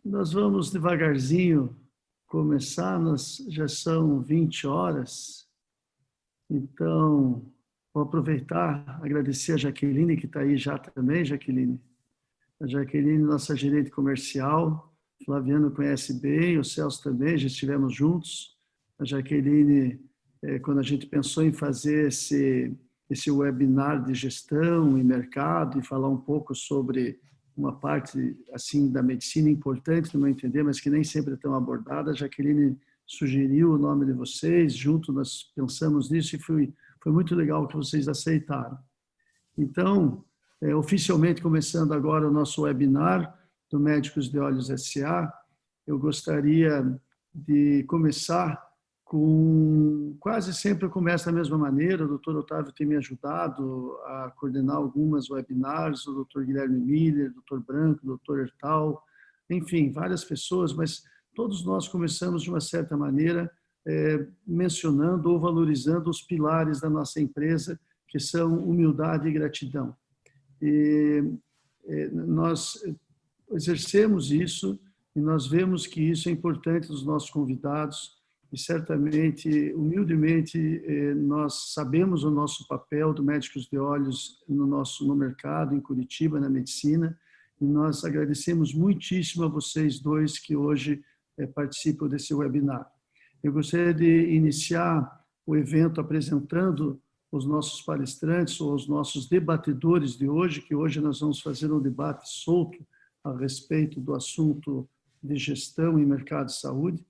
Nós vamos devagarzinho começar, já são 20 horas, então vou aproveitar, agradecer a Jaqueline, que está aí já também, Jaqueline. A Jaqueline, nossa gerente comercial, Flaviano conhece bem, o Celso também, já estivemos juntos. A Jaqueline, quando a gente pensou em fazer esse webinar de gestão e mercado e falar um pouco sobre uma parte assim da medicina importante, no meu entender, mas que nem sempre é tão abordada, a Jaqueline sugeriu o nome de vocês, junto nós pensamos nisso e foi muito legal que vocês aceitaram. Então, oficialmente começando agora o nosso webinar do Médicos de Olhos S.A., eu gostaria de começar com... Quase sempre eu começo da mesma maneira, o doutor Otávio tem me ajudado a coordenar algumas webinars, o doutor Guilherme Miller, o doutor Branco, o doutor Hertal, enfim, várias pessoas, mas todos nós começamos de uma certa maneira mencionando ou valorizando os pilares da nossa empresa, que são humildade e gratidão. E nós exercemos isso e nós vemos que isso é importante dos nossos convidados e certamente, humildemente, nós sabemos o nosso papel do Médicos de Olhos no mercado, em Curitiba, na medicina, e nós agradecemos muitíssimo a vocês dois que hoje participam desse webinar. Eu gostaria de iniciar o evento apresentando os nossos palestrantes ou os nossos debatedores de hoje, que hoje nós vamos fazer um debate solto a respeito do assunto de gestão e mercado de saúde,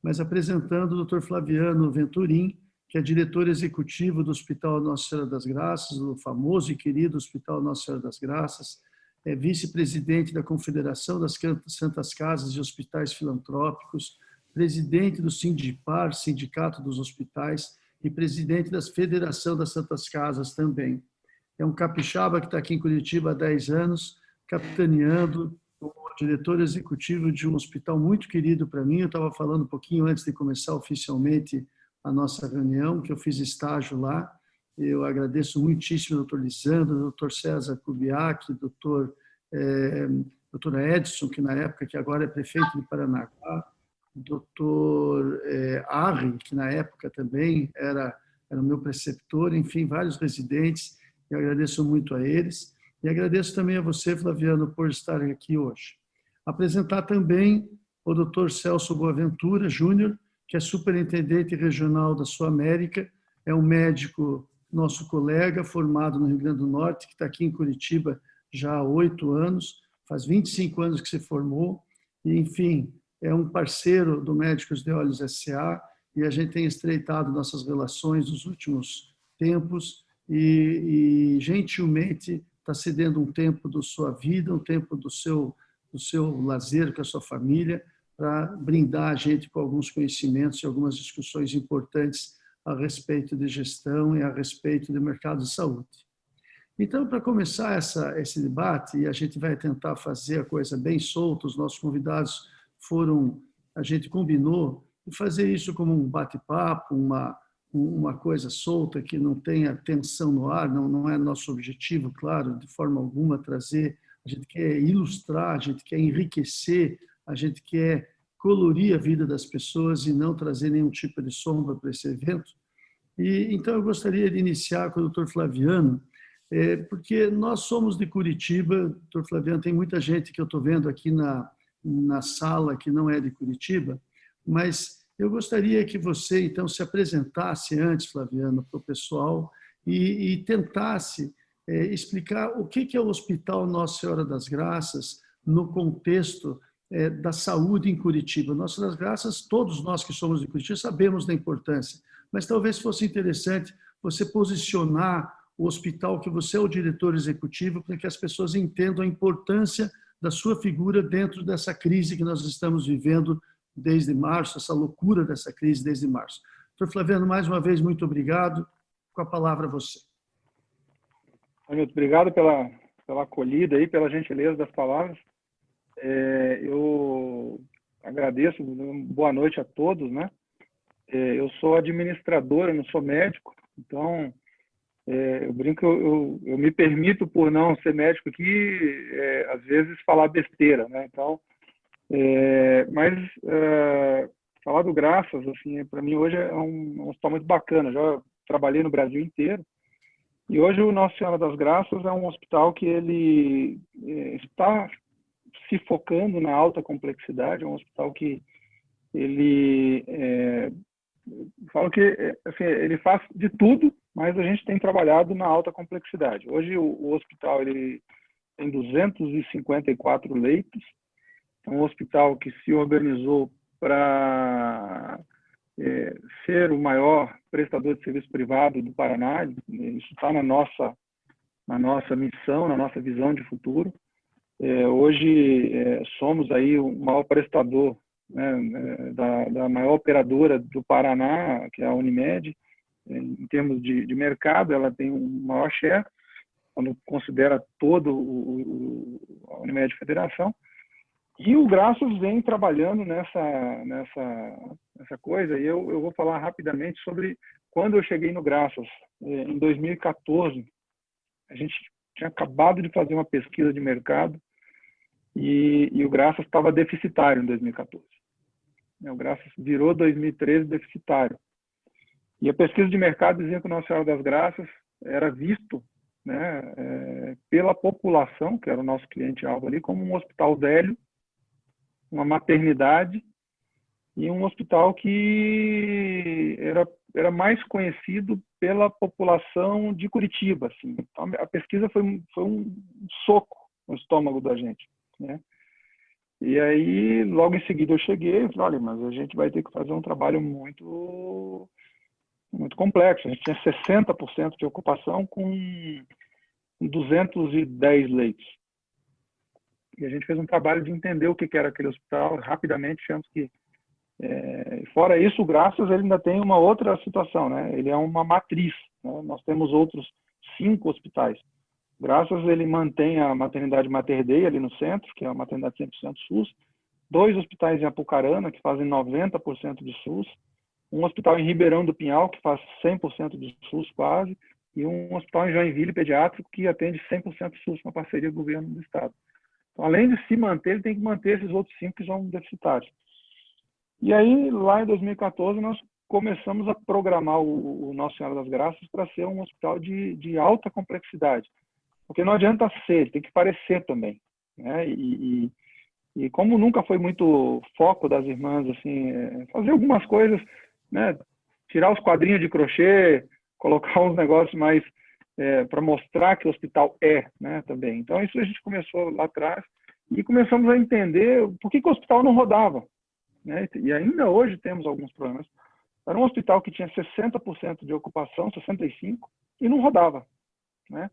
mas apresentando o Dr. Flaviano Venturim, que é diretor executivo do Hospital Nossa Senhora das Graças, do famoso e querido Hospital Nossa Senhora das Graças, é vice-presidente da Confederação das Santas Casas e Hospitais Filantrópicos, presidente do Sindipar, Sindicato dos Hospitais, e presidente da Federação das Santas Casas também. É um capixaba que está aqui em Curitiba há 10 anos, capitaneando como diretor executivo de um hospital muito querido para mim. Eu estava falando um pouquinho antes de começar oficialmente a nossa reunião, que eu fiz estágio lá. Eu agradeço muitíssimo ao doutor Lisandro, ao doutor César Kubiak, doutor Edson, que na época, que agora é prefeito de Paranaguá, doutor Arri, que na época também era o meu preceptor, enfim, vários residentes, e agradeço muito a eles. E agradeço também a você, Flaviano, por estar aqui hoje. Apresentar também o doutor Celso Boaventura Júnior, que é superintendente regional da Sul América, é um médico, nosso colega, formado no Rio Grande do Norte, que está aqui em Curitiba já há 8 anos, faz 25 anos que se formou, e, enfim, é um parceiro do Médicos de Olhos S.A. e a gente tem estreitado nossas relações nos últimos tempos e gentilmente está cedendo um tempo da sua vida, um tempo do seu lazer com a sua família, para brindar a gente com alguns conhecimentos e algumas discussões importantes a respeito de gestão e a respeito do mercado de saúde. Então, para começar esse debate, e a gente vai tentar fazer a coisa bem solta, os nossos convidados a gente combinou de fazer isso como um bate-papo, uma coisa solta que não tenha tensão no ar, não é nosso objetivo, claro, de forma alguma trazer, a gente quer ilustrar, a gente quer enriquecer, a gente quer colorir a vida das pessoas e não trazer nenhum tipo de sombra para esse evento. E então eu gostaria de iniciar com o Dr. Flaviano, porque nós somos de Curitiba, Dr. Flaviano, tem muita gente que eu estou vendo aqui na sala que não é de Curitiba, mas eu gostaria que você, então, se apresentasse antes, Flaviano, para o pessoal e tentasse explicar o que é o Hospital Nossa Senhora das Graças no contexto da saúde em Curitiba. Nossa Senhora das Graças, todos nós que somos de Curitiba sabemos da importância, mas talvez fosse interessante você posicionar o hospital que você é o diretor executivo para que as pessoas entendam a importância da sua figura dentro dessa crise que nós estamos vivendo desde março, essa loucura dessa crise desde março. Doutor Flaviano, mais uma vez, muito obrigado. Com a palavra a você. Muito obrigado pela acolhida e pela gentileza das palavras. Eu agradeço, boa noite a todos, né? Eu sou administrador, eu não sou médico, então eu brinco, eu me permito, por não ser médico aqui, às vezes falar besteira, né? Então, Mas falar do Graças, assim, para mim hoje é um hospital muito bacana. Já trabalhei no Brasil inteiro. E hoje o Nossa Senhora das Graças é um hospital que ele está se focando na alta complexidade. É um hospital que ele falo que assim, ele faz de tudo, mas a gente tem trabalhado na alta complexidade. Hoje o hospital ele tem 254 leitos. É um hospital que se organizou para ser o maior prestador de serviço privado do Paraná. Isso está na nossa missão, na nossa visão de futuro. Hoje somos aí o maior prestador, né, da maior operadora do Paraná, que é a Unimed. Em termos de mercado, ela tem um maior share, quando considera todo a Unimed Federação. E o Graças vem trabalhando nessa coisa, e eu vou falar rapidamente sobre quando eu cheguei no Graças. Em 2014, a gente tinha acabado de fazer uma pesquisa de mercado e o Graças estava deficitário em 2014. O Graças virou 2013 deficitário. E a pesquisa de mercado dizia que o Nossa Senhora das Graças era visto, né, pela população, que era o nosso cliente-alvo ali, como um hospital velho, uma maternidade e um hospital que era mais conhecido pela população de Curitiba. Assim. Então, a pesquisa foi um soco no estômago da gente, né? E aí, logo em seguida eu cheguei e falei, olha, mas a gente vai ter que fazer um trabalho muito complexo. A gente tinha 60% de ocupação com 210 leitos. E a gente fez um trabalho de entender o que era aquele hospital. Rapidamente, achamos que, fora isso, o Graças ele ainda tem uma outra situação, né? Ele é uma matriz, né? Nós temos outros 5 hospitais. Graças ele mantém a maternidade Mater Dei ali no centro, que é uma maternidade 100% SUS, 2 hospitais em Apucarana, que fazem 90% de SUS, um hospital em Ribeirão do Pinhal, que faz 100% de SUS quase, e um hospital em Joinville pediátrico, que atende 100% SUS, uma parceria do governo do estado. Então, além de se manter, ele tem que manter esses outros 5 que são deficitários. E aí, lá em 2014, nós começamos a programar o Nossa Senhora das Graças para ser um hospital de alta complexidade. Porque não adianta ser, tem que parecer também, né? E como nunca foi muito foco das irmãs, assim, fazer algumas coisas, né? Tirar os quadrinhos de crochê, colocar uns negócios mais para mostrar que o hospital né, também. Então, isso a gente começou lá atrás e começamos a entender por que o hospital não rodava, né? E ainda hoje temos alguns problemas. Era um hospital que tinha 60% de ocupação, 65%, e não rodava, né?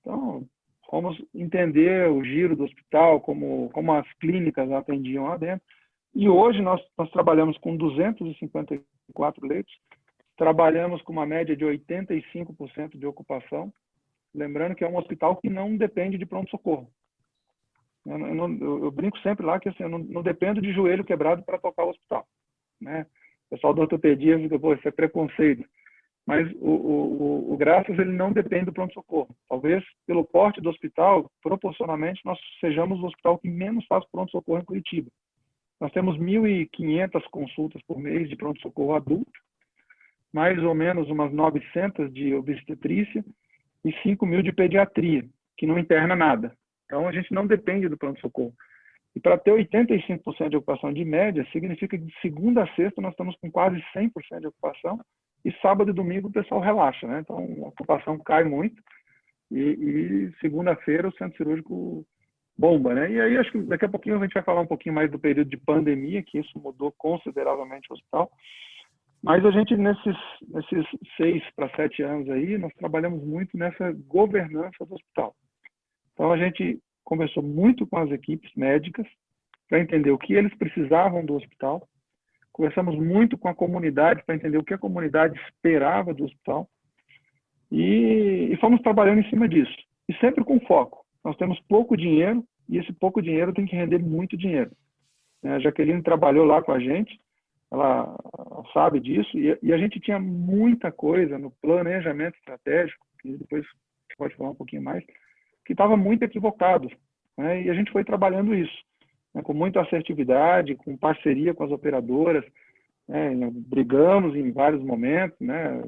Então, fomos entender o giro do hospital, como as clínicas atendiam lá dentro. E hoje nós trabalhamos com 254 leitos, trabalhamos com uma média de 85% de ocupação, lembrando que é um hospital que não depende de pronto-socorro. Eu brinco sempre lá que assim, eu não dependo de joelho quebrado para tocar o hospital, né? O pessoal da ortopedia fica, pô, isso é preconceito. Mas o Graças ele não depende do pronto-socorro. Talvez pelo porte do hospital, proporcionalmente, nós sejamos o hospital que menos faz pronto-socorro em Curitiba. Nós temos 1.500 consultas por mês de pronto-socorro adulto, mais ou menos umas 900 de obstetrícia e 5.000 de pediatria, que não interna nada. Então, a gente não depende do pronto-socorro. E para ter 85% de ocupação de média, significa que de segunda a sexta nós estamos com quase 100% de ocupação, e sábado e domingo o pessoal relaxa, né? Então, a ocupação cai muito, e segunda-feira o centro cirúrgico bomba, né? E aí, acho que daqui a pouquinho a gente vai falar um pouquinho mais do período de pandemia, que isso mudou consideravelmente o hospital. Mas a gente, nesses 6 para 7 anos aí, nós trabalhamos muito nessa governança do hospital. Então, a gente conversou muito com as equipes médicas para entender o que eles precisavam do hospital. Conversamos muito com a comunidade para entender o que a comunidade esperava do hospital. E fomos trabalhando em cima disso. E sempre com foco. Nós temos pouco dinheiro e esse pouco dinheiro tem que render muito dinheiro. A Jaqueline trabalhou lá com a gente, ela sabe disso, e a gente tinha muita coisa no planejamento estratégico, que depois pode falar um pouquinho mais, que estava muito equivocado, né? E a gente foi trabalhando isso. né, com muita assertividade, com parceria com as operadoras, né, brigamos em vários momentos, né,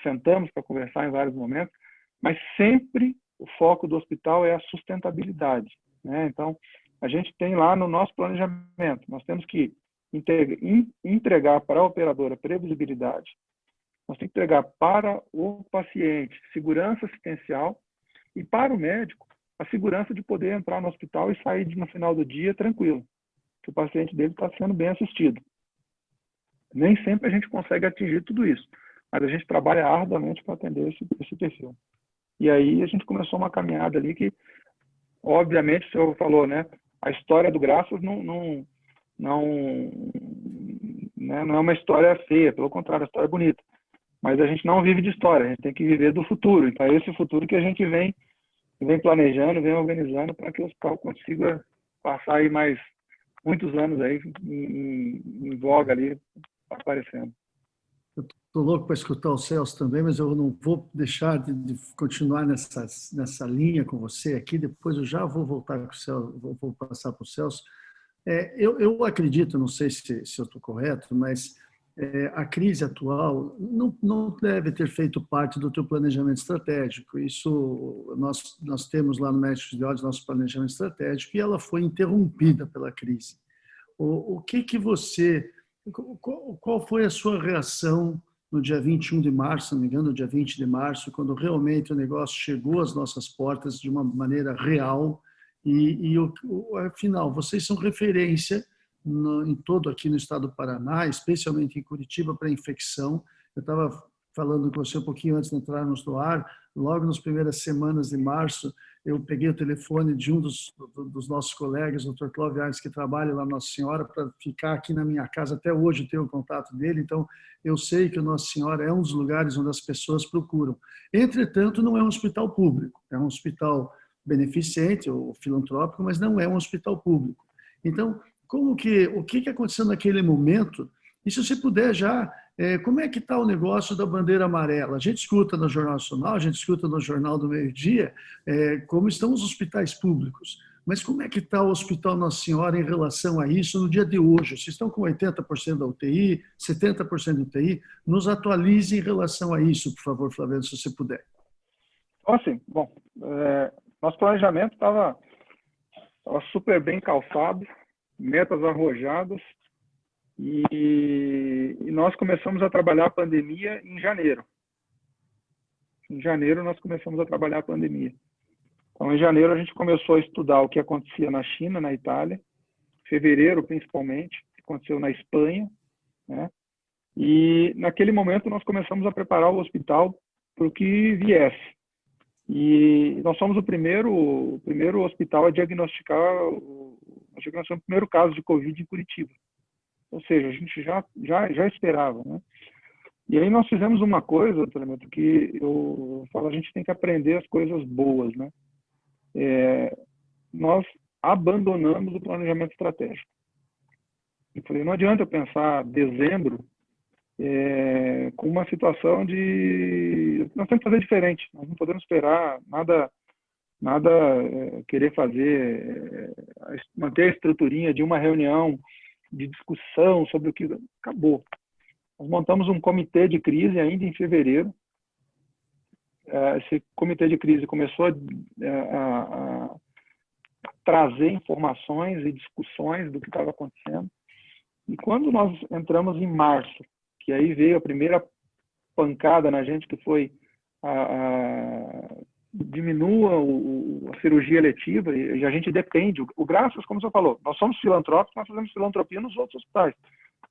sentamos para conversar em vários momentos, mas sempre o foco do hospital é a sustentabilidade, né? Então, a gente tem lá no nosso planejamento, nós temos que entregar para a operadora previsibilidade, nós temos que entregar para o paciente segurança assistencial e para o médico a segurança de poder entrar no hospital e sair no final do dia tranquilo, que o paciente dele está sendo bem assistido. Nem sempre a gente consegue atingir tudo isso, mas a gente trabalha arduamente para atender esse perfil. E aí a gente começou uma caminhada ali que, obviamente, o senhor falou, né? A história do Graças não é uma história feia, pelo contrário, a história é bonita. Mas a gente não vive de história, a gente tem que viver do futuro. Então é esse futuro que a gente vem planejando, vem organizando para que o hospital consiga passar aí mais muitos anos aí em voga ali, aparecendo. Estou louco para escutar o Celso também, mas eu não vou deixar de continuar nessa linha com você aqui. Depois eu já vou voltar com o Celso, vou passar para o Celso. Eu acredito, não sei se eu estou correto, mas a crise atual não deve ter feito parte do teu planejamento estratégico. Isso nós temos lá no Médicos de Olhos nosso planejamento estratégico e ela foi interrompida pela crise. O que você... Qual foi a sua reação no dia 21 de março, se não me engano, no dia 20 de março, quando realmente o negócio chegou às nossas portas de uma maneira real afinal, vocês são referência em todo aqui no estado do Paraná, especialmente em Curitiba, para infecção. Eu estava falando com você um pouquinho antes de entrarmos no ar, logo nas primeiras semanas de março, eu peguei o telefone de um dos nossos colegas, o Dr. Clóvis Arnes, que trabalha lá na Nossa Senhora, para ficar aqui na minha casa. Até hoje eu tenho o contato dele, então eu sei que o Nossa Senhora é um dos lugares onde as pessoas procuram. Entretanto, não é um hospital público, é um hospital beneficente ou filantrópico, mas não é um hospital público. Então, o que aconteceu naquele momento? E se você puder já, como é que está o negócio da bandeira amarela? A gente escuta no Jornal Nacional, a gente escuta no Jornal do Meio-Dia, como estão os hospitais públicos. Mas como é que está o Hospital Nossa Senhora em relação a isso no dia de hoje? Vocês estão com 80% da UTI, 70% da UTI? Nos atualize em relação a isso, por favor, Flaviano, se você puder. Assim, bom, nosso planejamento estava super bem calçado, metas arrojadas, e nós começamos a trabalhar a pandemia em janeiro. Em janeiro nós começamos a trabalhar a pandemia. Então, em janeiro a gente começou a estudar o que acontecia na China, na Itália, fevereiro principalmente, o que aconteceu na Espanha, né? E naquele momento nós começamos a preparar o hospital para o que viesse. E nós somos o primeiro hospital a diagnosticar o primeiro caso de Covid em Curitiba. Ou seja, a gente já esperava, né? E aí nós fizemos uma coisa, Telemetro, que eu falo, a gente tem que aprender as coisas boas, né? Nós abandonamos o planejamento estratégico. Eu falei, não adianta eu pensar dezembro com uma situação de... Nós temos que fazer diferente, nós não podemos esperar nada querer fazer, manter a estruturinha de uma reunião de discussão sobre o que acabou. Nós montamos um comitê de crise ainda em fevereiro. Esse comitê de crise começou a trazer informações e discussões do que estava acontecendo. E quando nós entramos em março, que aí veio a primeira pancada na gente, que foi diminua a cirurgia eletiva, e a gente depende. O Graças, como você falou, nós somos filantrópicos, nós fazemos filantropia nos outros hospitais.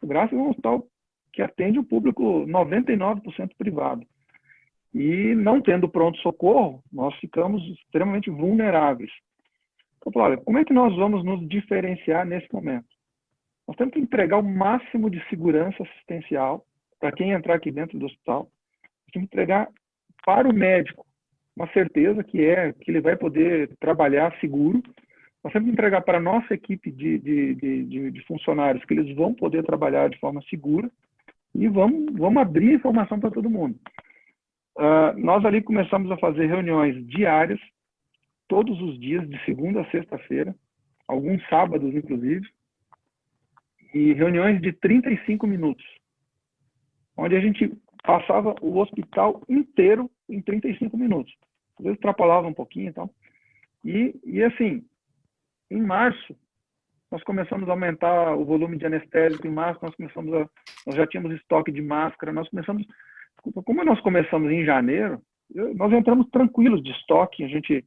O Graças é um hospital que atende o público 99% privado. E não tendo pronto-socorro, nós ficamos extremamente vulneráveis. Então, olha, como é que nós vamos nos diferenciar nesse momento? Nós temos que entregar o máximo de segurança assistencial para quem entrar aqui dentro do hospital. Nós temos que entregar para o médico uma certeza que ele vai poder trabalhar seguro. Nós temos que entregar para a nossa equipe de funcionários que eles vão poder trabalhar de forma segura e vamos abrir informação para todo mundo. Nós ali começamos a fazer reuniões diárias, todos os dias, de segunda a sexta-feira, alguns sábados, inclusive, e reuniões de 35 minutos, onde a gente passava o hospital inteiro em 35 minutos. Às vezes extrapolava um pouquinho e tal. E assim, em março, nós começamos a aumentar o volume de anestésico. Em março, nós já tínhamos estoque de máscara. Como nós começamos em janeiro, nós entramos tranquilos de estoque, a gente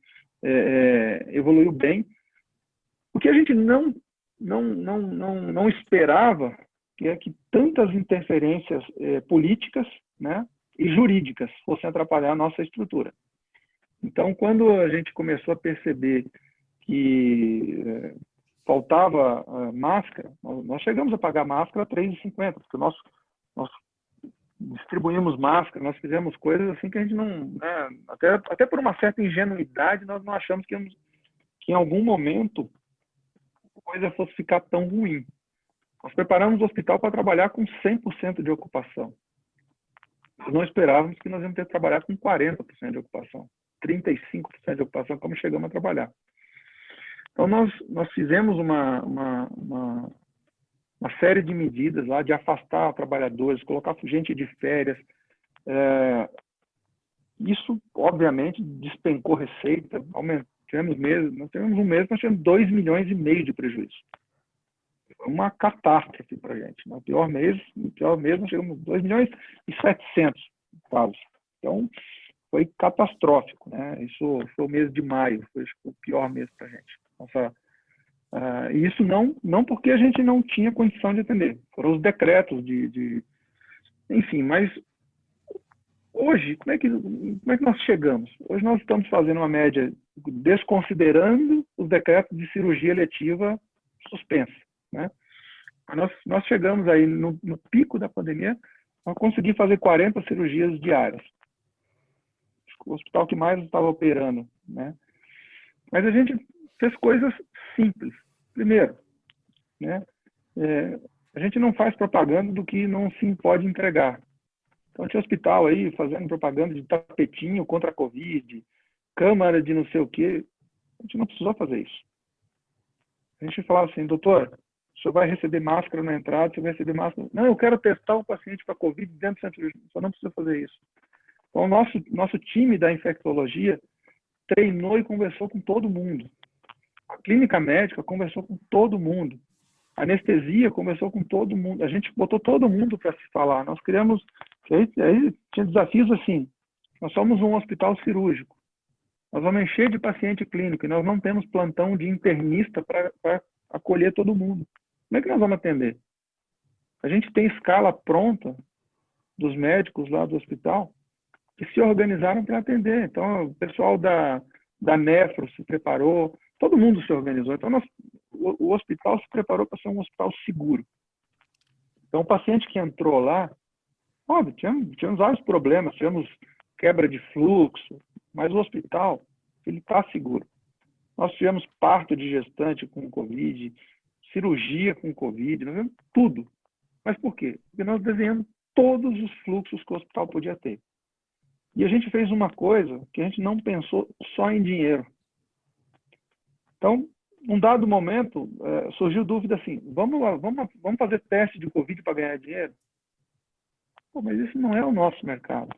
evoluiu bem. O que a gente não esperava é que tantas interferências políticas, né, e jurídicas fossem atrapalhar a nossa estrutura. Então, quando a gente começou a perceber que faltava máscara, nós chegamos a pagar máscara a R$ 3,50, porque nós distribuímos máscara, nós fizemos coisas assim que a gente não... Né, até por uma certa ingenuidade, nós não achamos que em algum momento a coisa fosse ficar tão ruim. Nós preparamos o hospital para trabalhar com 100% de ocupação. Nós não esperávamos que nós íamos ter que trabalhar com 40% de ocupação, 35% de ocupação, como chegamos a trabalhar. Então, nós fizemos uma série de medidas lá de afastar trabalhadores, colocar gente de férias. Isso, obviamente, despencou receita. Nós tivemos um mês, nós tivemos 2,5 milhões de prejuízo. Foi uma catástrofe para a gente. No pior mês nós chegamos a 2,7 milhões casos. Então, foi catastrófico, né? Isso foi o mês de maio, foi o pior mês para a gente. E isso não porque a gente não tinha condição de atender. Foram os decretos enfim, mas hoje, como é que nós chegamos? Hoje nós estamos fazendo uma média, desconsiderando os decretos de cirurgia eletiva suspensa, né? Nós chegamos aí no pico da pandemia a conseguir fazer 40 cirurgias diárias. O hospital que mais estava operando, né? Mas a gente fez coisas simples. Primeiro, né? A gente não faz propaganda do que não se pode entregar. Então tinha hospital aí fazendo propaganda de tapetinho contra a Covid, câmara de não sei o quê. A gente não precisou fazer isso. A gente falava assim, doutor, o senhor vai receber máscara na entrada, você vai receber máscara. Não, eu quero testar o paciente para Covid dentro do centro cirúrgico. Só não precisa fazer isso. Então, o nosso time da infectologia treinou e conversou com todo mundo. A clínica médica conversou com todo mundo. A anestesia conversou com todo mundo. A gente botou todo mundo para se falar. Nós criamos... Aí tinha desafios assim. Nós somos um hospital cirúrgico. Nós vamos encher de paciente clínico e nós não temos plantão de internista para acolher todo mundo. Como é que nós vamos atender? A gente tem escala pronta dos médicos lá do hospital que se organizaram para atender. Então, o pessoal da Nefro se preparou, todo mundo se organizou. Então, o hospital se preparou para ser um hospital seguro. Então, o paciente que entrou lá, óbvio, tínhamos vários problemas, tivemos quebra de fluxo, mas o hospital, ele está seguro. Nós tivemos parto de gestante com Covid, cirurgia com Covid, nós tivemos tudo. Mas por quê? Porque nós desenhamos todos os fluxos que o hospital podia ter. E a gente fez uma coisa que a gente não pensou só em dinheiro. Então, num dado momento, surgiu dúvida assim, vamos fazer teste de Covid para ganhar dinheiro? Pô, mas isso não é o nosso mercado.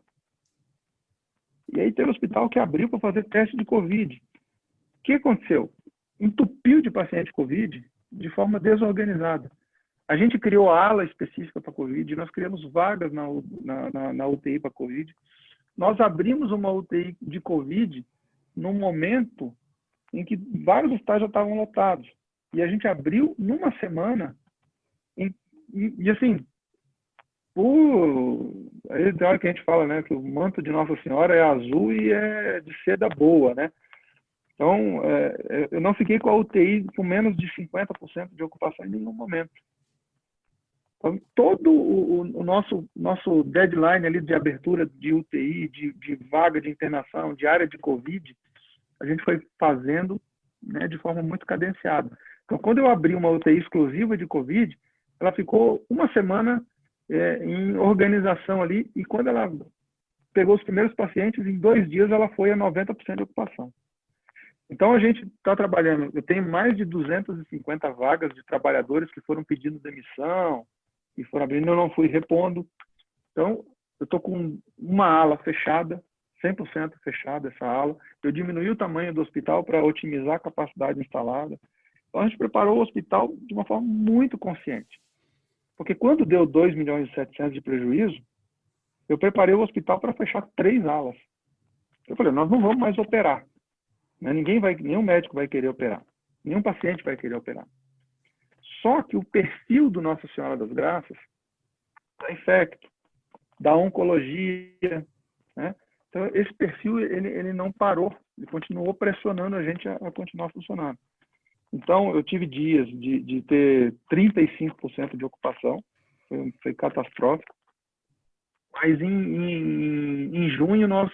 E aí teve hospital que abriu para fazer teste de Covid. O que aconteceu? Entupiu de paciente Covid de forma desorganizada. A gente criou a ala específica para Covid, nós criamos vagas na UTI para Covid. Nós abrimos uma UTI de Covid num momento em que vários hospitais já estavam lotados. E a gente abriu numa semana. E assim, aí tem hora que a gente fala, né, que o manto de Nossa Senhora é azul e é de seda boa, né? Então, eu não fiquei com a UTI com menos de 50% de ocupação em nenhum momento. Então, todo o nosso deadline ali de abertura de UTI, de vaga de internação, de área de Covid, a gente foi fazendo, né, de forma muito cadenciada. Então, quando eu abri uma UTI exclusiva de Covid, ela ficou uma semana em organização ali, e quando ela pegou os primeiros pacientes, em 2 dias ela foi a 90% de ocupação. Então, a gente está trabalhando, eu tenho mais de 250 vagas de trabalhadores que foram pedindo demissão, que foram abrindo, eu não fui repondo. Então, eu estou com uma ala fechada, 100% fechada essa ala. Eu diminuí o tamanho do hospital para otimizar a capacidade instalada. Então, a gente preparou o hospital de uma forma muito consciente. Porque quando deu 2 milhões e 700 de prejuízo, eu preparei o hospital para fechar 3 alas. Eu falei, nós não vamos mais operar. Nenhum médico vai querer operar. Nenhum paciente vai querer operar. Só que o perfil do Nossa Senhora das Graças, da infecto, da oncologia, né? Então, esse perfil, ele não parou. Ele continuou pressionando a gente a continuar funcionando. Então, eu tive dias de ter 35% de ocupação. Foi catastrófico. Mas em junho nós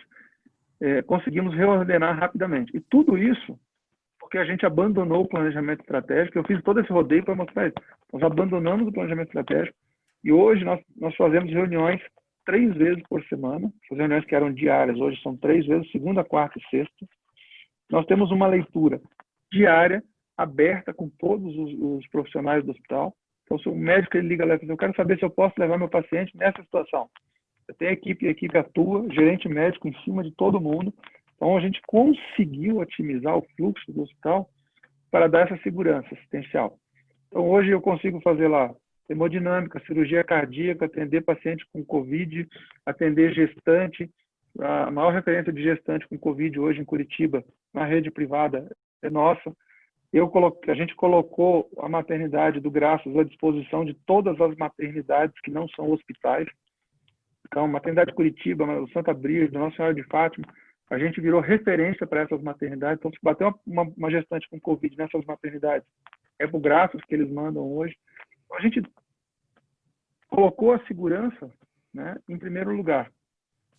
conseguimos reordenar rapidamente. E tudo isso porque a gente abandonou o planejamento estratégico. Eu fiz todo esse rodeio para mostrar isso. Nós abandonamos o planejamento estratégico e hoje nós fazemos reuniões 3 vezes por semana. As reuniões que eram diárias, hoje são 3 vezes, segunda, quarta e sexta. Nós temos uma leitura diária, aberta com todos os profissionais do hospital. Então, se o médico ele liga lá e diz, eu quero saber se eu posso levar meu paciente nessa situação. Eu tenho a equipe atua, gerente médico em cima de todo mundo. Então, a gente conseguiu otimizar o fluxo do hospital para dar essa segurança assistencial. Então, hoje eu consigo fazer lá hemodinâmica, cirurgia cardíaca, atender paciente com Covid, atender gestante. A maior referência de gestante com Covid hoje em Curitiba, na rede privada, é nossa. A gente colocou a maternidade do Graças à disposição de todas as maternidades que não são hospitais. Então, maternidade de Curitiba, o Santa Brígida, Nossa Senhora de Fátima, a gente virou referência para essas maternidades. Então, se bater uma gestante com Covid nessas maternidades, é para o Graças que eles mandam hoje. Então, a gente colocou a segurança, né, em primeiro lugar.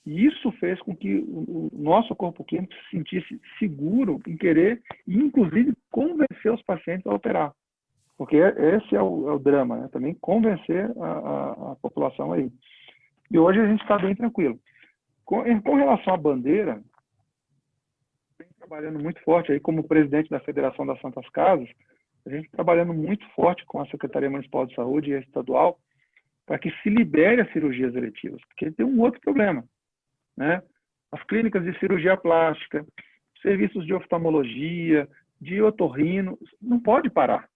E isso fez com que o nosso corpo clínico se sentisse seguro em querer e, inclusive, convencer os pacientes a operar. Porque esse é o drama, né? Também convencer a população aí. E hoje a gente está bem tranquilo. Com relação à bandeira, vem trabalhando muito forte aí como presidente da Federação das Santas Casas, a gente trabalhando muito forte com a Secretaria Municipal de Saúde e a estadual para que se libere as cirurgias eletivas, porque tem um outro problema, né? As clínicas de cirurgia plástica, serviços de oftalmologia, de otorrino, não pode parar,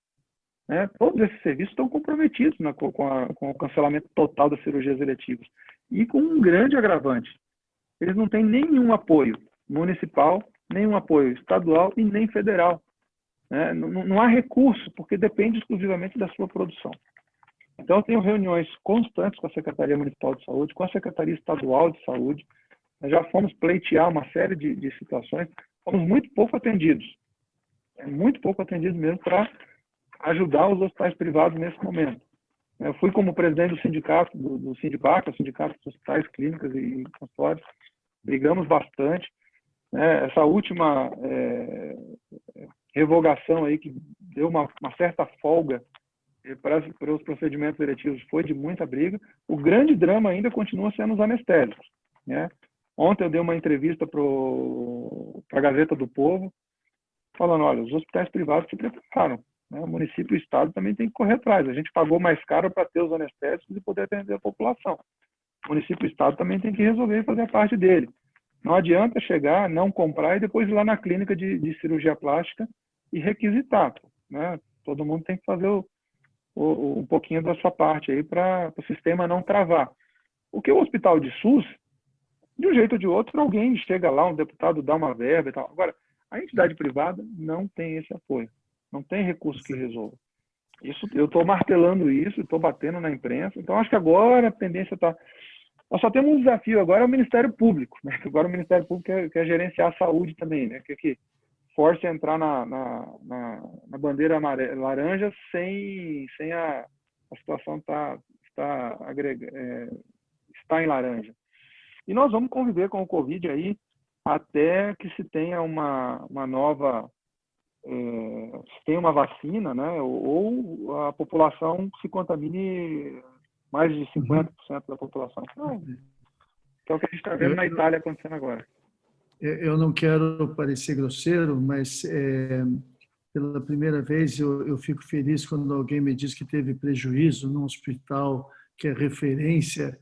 né? Todos esses serviços estão comprometidos com o cancelamento total das cirurgias eletivas. E com um grande agravante, eles não têm nenhum apoio municipal, nenhum apoio estadual e nem federal, né? Não há recurso, porque depende exclusivamente da sua produção. Então, eu tenho reuniões constantes com a Secretaria Municipal de Saúde, com a Secretaria Estadual de Saúde. Nós já fomos pleitear uma série de situações, fomos muito pouco atendidos. Muito pouco atendidos mesmo para ajudar os hospitais privados nesse momento. Eu fui como presidente do sindicato, do Sindibac, o Sindicato dos Hospitais, Clínicas e Consultórios. Brigamos bastante. Essa última revogação aí, que deu uma certa folga para os procedimentos eletivos, foi de muita briga. O grande drama ainda continua sendo os anestésicos, né? Ontem eu dei uma entrevista para a Gazeta do Povo, falando, olha, os hospitais privados se prepararam, né? O município e o estado também tem que correr atrás. A gente pagou mais caro para ter os anestésicos e poder atender a população. O município e o estado também tem que resolver e fazer a parte dele. Não adianta chegar, não comprar e depois ir lá na clínica de cirurgia plástica e requisitar, né? Todo mundo tem que fazer um pouquinho dessa parte aí para o sistema não travar. Porque o hospital de SUS, de um jeito ou de outro, alguém chega lá, um deputado dá uma verba e tal. Agora, a entidade privada não tem esse apoio, não tem recurso que resolva. Isso, eu estou martelando isso, estou batendo na imprensa. Então, acho que agora a tendência está... Nós só temos um desafio agora, é o Ministério Público, né? Agora o Ministério Público quer gerenciar a saúde também, né? Que force a entrar na bandeira laranja sem a situação está em laranja. E nós vamos conviver com o Covid aí até que se tenha uma nova, se tenha uma vacina, né? Ou a população se contamine, mais de 50% da população. Então, que é o que a gente está vendo na Itália acontecendo agora. Eu não quero parecer grosseiro, mas pela primeira vez eu fico feliz quando alguém me diz que teve prejuízo num hospital que é referência.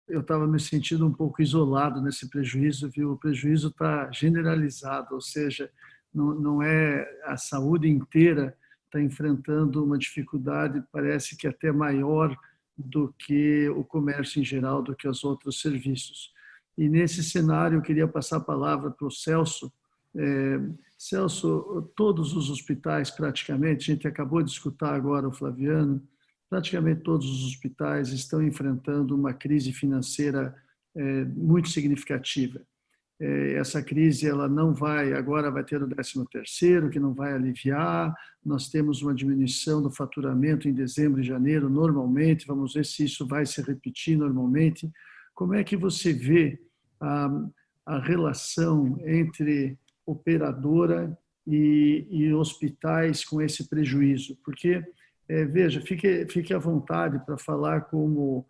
Eu estava me sentindo um pouco isolado nesse prejuízo, viu? O prejuízo está generalizado, ou seja, não é a saúde inteira está enfrentando uma dificuldade, parece que até maior do que o comércio em geral, do que os outros serviços. E nesse cenário, eu queria passar a palavra para o Celso. Celso, todos os hospitais, praticamente, a gente acabou de escutar agora o Flaviano, praticamente todos os hospitais estão enfrentando uma crise financeira muito significativa. Essa crise ela não vai, agora vai ter o 13º, que não vai aliviar, nós temos uma diminuição do faturamento em dezembro e janeiro, normalmente, vamos ver se isso vai se repetir normalmente. Como é que você vê a relação entre operadora e hospitais com esse prejuízo? Porque veja, fique à vontade para falar como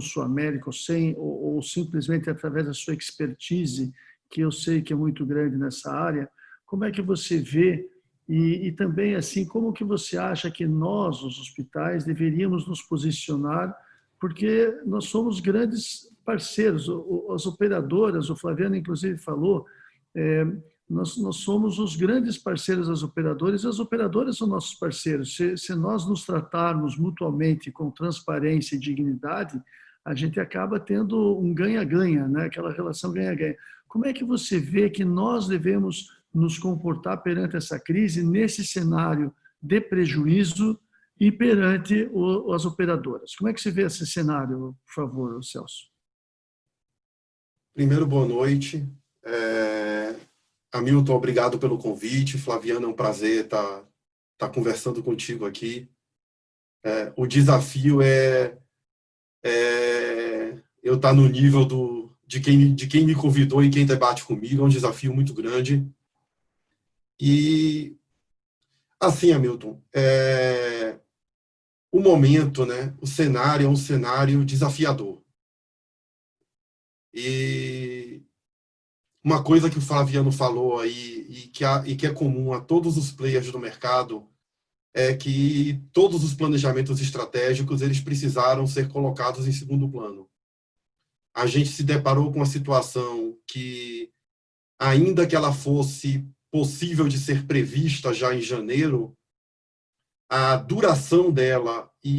sua médica ou simplesmente através da sua expertise, que eu sei que é muito grande nessa área. Como é que você vê e também assim como que você acha que nós, os hospitais, deveríamos nos posicionar, porque nós somos grandes parceiros, as operadoras, o Flaviano inclusive falou, é, nós somos os grandes parceiros das operadoras e as operadoras são nossos parceiros. Se nós nos tratarmos mutuamente com transparência e dignidade, a gente acaba tendo um ganha-ganha, né? Aquela relação ganha-ganha. Como é que você vê que nós devemos nos comportar perante essa crise, nesse cenário de prejuízo e perante as operadoras? Como é que você vê esse cenário, por favor, Celso? Primeiro, boa noite. Hamilton, obrigado pelo convite. Flaviano, é um prazer estar conversando contigo aqui. O desafio eu estar no nível de quem me convidou e quem debate comigo. É um desafio muito grande. E, assim, Hamilton, o momento, né, o cenário é um cenário desafiador. E uma coisa que o Flaviano falou aí e que é comum a todos os players do mercado é que todos os planejamentos estratégicos eles precisaram ser colocados em segundo plano. A gente se deparou com uma situação que, ainda que ela fosse possível de ser prevista já em janeiro, a duração dela e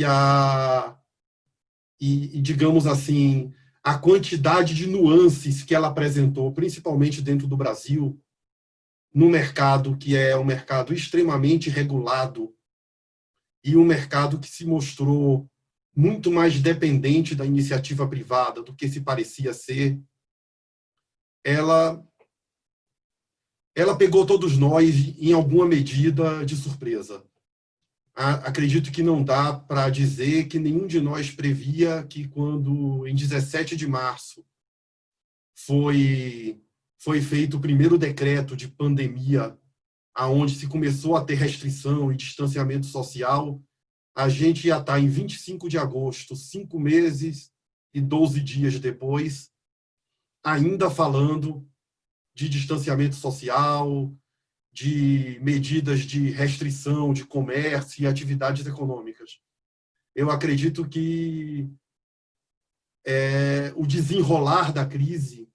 digamos assim, a quantidade de nuances que ela apresentou, principalmente dentro do Brasil, no mercado que é um mercado extremamente regulado e um mercado que se mostrou muito mais dependente da iniciativa privada do que se parecia ser, ela pegou todos nós, em alguma medida, de surpresa. Acredito que não dá para dizer que nenhum de nós previa que, quando, em 17 de março, foi feito o primeiro decreto de pandemia, aonde se começou a ter restrição e distanciamento social, a gente ia estar em 25 de agosto, 5 meses e 12 dias depois, ainda falando de distanciamento social, de medidas de restrição de comércio e atividades econômicas. Eu acredito que o desenrolar da crise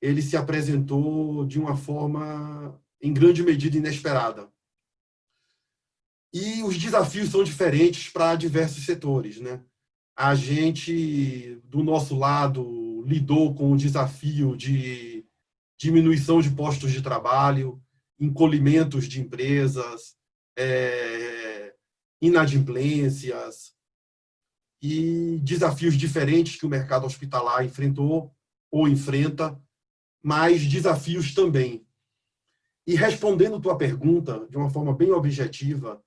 ele se apresentou de uma forma, em grande medida, inesperada. E os desafios são diferentes para diversos setores, né? A gente, do nosso lado, lidou com o desafio de diminuição de postos de trabalho, encolhimentos de empresas, inadimplências e desafios diferentes que o mercado hospitalar enfrentou ou enfrenta, mas desafios também. E respondendo tua pergunta de uma forma bem objetiva,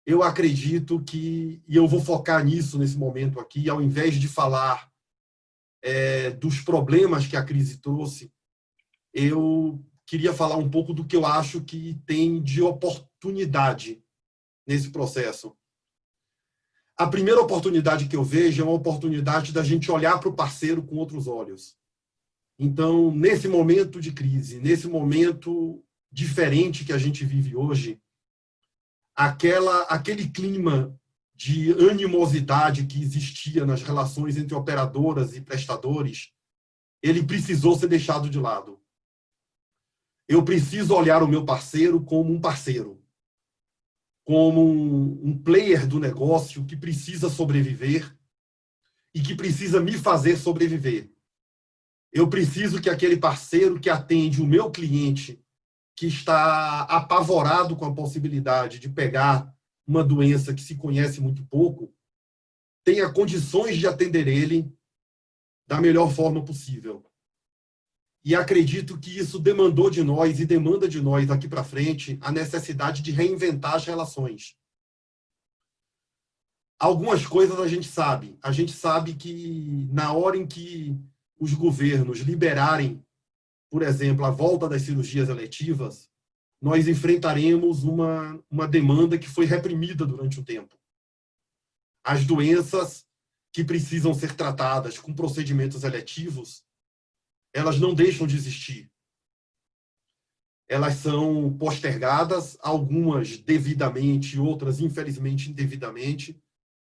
eu acredito que, e eu vou focar nisso nesse momento aqui, ao invés de falar dos problemas que a crise trouxe, eu queria falar um pouco do que eu acho que tem de oportunidade nesse processo. a primeira oportunidade que eu vejo é uma oportunidade da gente olhar para o parceiro com outros olhos. Então, nesse momento de crise, nesse momento diferente que a gente vive hoje, aquele clima de animosidade que existia nas relações entre operadoras e prestadores, ele precisou ser deixado de lado. Eu preciso olhar o meu parceiro como um parceiro, como um player do negócio que precisa sobreviver e que precisa me fazer sobreviver. Eu preciso que aquele parceiro que atende o meu cliente, que está apavorado com a possibilidade de pegar uma doença que se conhece muito pouco, tenha condições de atender ele da melhor forma possível. E acredito que isso demandou de nós e demanda de nós daqui para frente a necessidade de reinventar as relações. Algumas coisas a gente sabe. A gente sabe que na hora em que os governos liberarem, por exemplo, a volta das cirurgias eletivas, nós enfrentaremos uma demanda que foi reprimida durante um tempo. As doenças que precisam ser tratadas com procedimentos eletivos, elas não deixam de existir. Elas são postergadas, algumas devidamente, outras, infelizmente, indevidamente.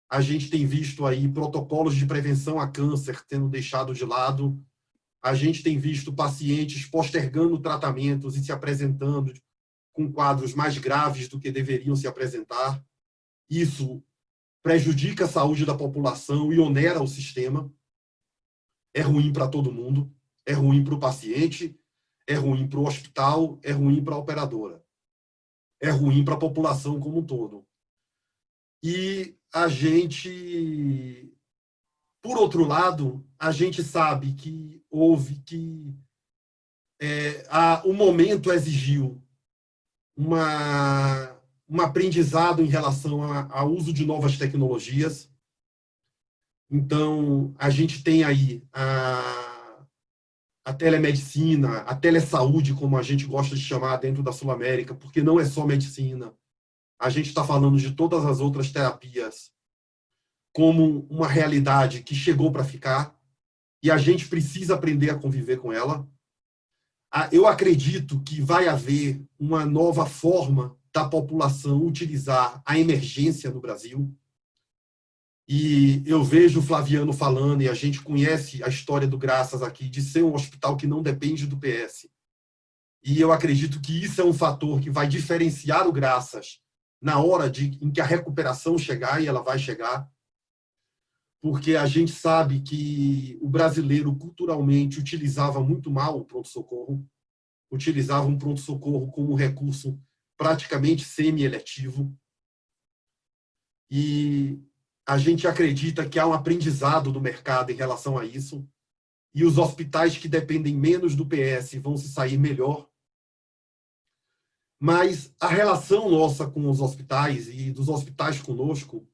A gente tem visto aí protocolos de prevenção a câncer sendo deixado de lado. A gente tem visto pacientes postergando tratamentos e se apresentando com quadros mais graves do que deveriam se apresentar. Isso prejudica a saúde da população e onera o sistema. É ruim para todo mundo. É ruim para o paciente, é ruim para o hospital, é ruim para a operadora. É ruim para a população como um todo. E a gente, por outro lado, a gente sabe que o momento exigiu um aprendizado em relação ao uso de novas tecnologias. Então, a gente tem aí a telemedicina, a telesaúde, como a gente gosta de chamar dentro da Sul-América, porque não é só medicina. A gente está falando de todas as outras terapias como uma realidade que chegou para ficar e a gente precisa aprender a conviver com ela. Eu acredito que vai haver uma nova forma da população utilizar a emergência no Brasil. E eu vejo o Flaviano falando, e a gente conhece a história do Graças aqui, de ser um hospital que não depende do PS. E eu acredito que isso é um fator que vai diferenciar o Graças na hora em que a recuperação chegar, e ela vai chegar, porque a gente sabe que o brasileiro culturalmente utilizava muito mal o pronto-socorro, utilizava um pronto-socorro como um recurso praticamente semi-eletivo. E a gente acredita que há um aprendizado do mercado em relação a isso, e os hospitais que dependem menos do PS vão se sair melhor. Mas a relação nossa com os hospitais e dos hospitais conosco,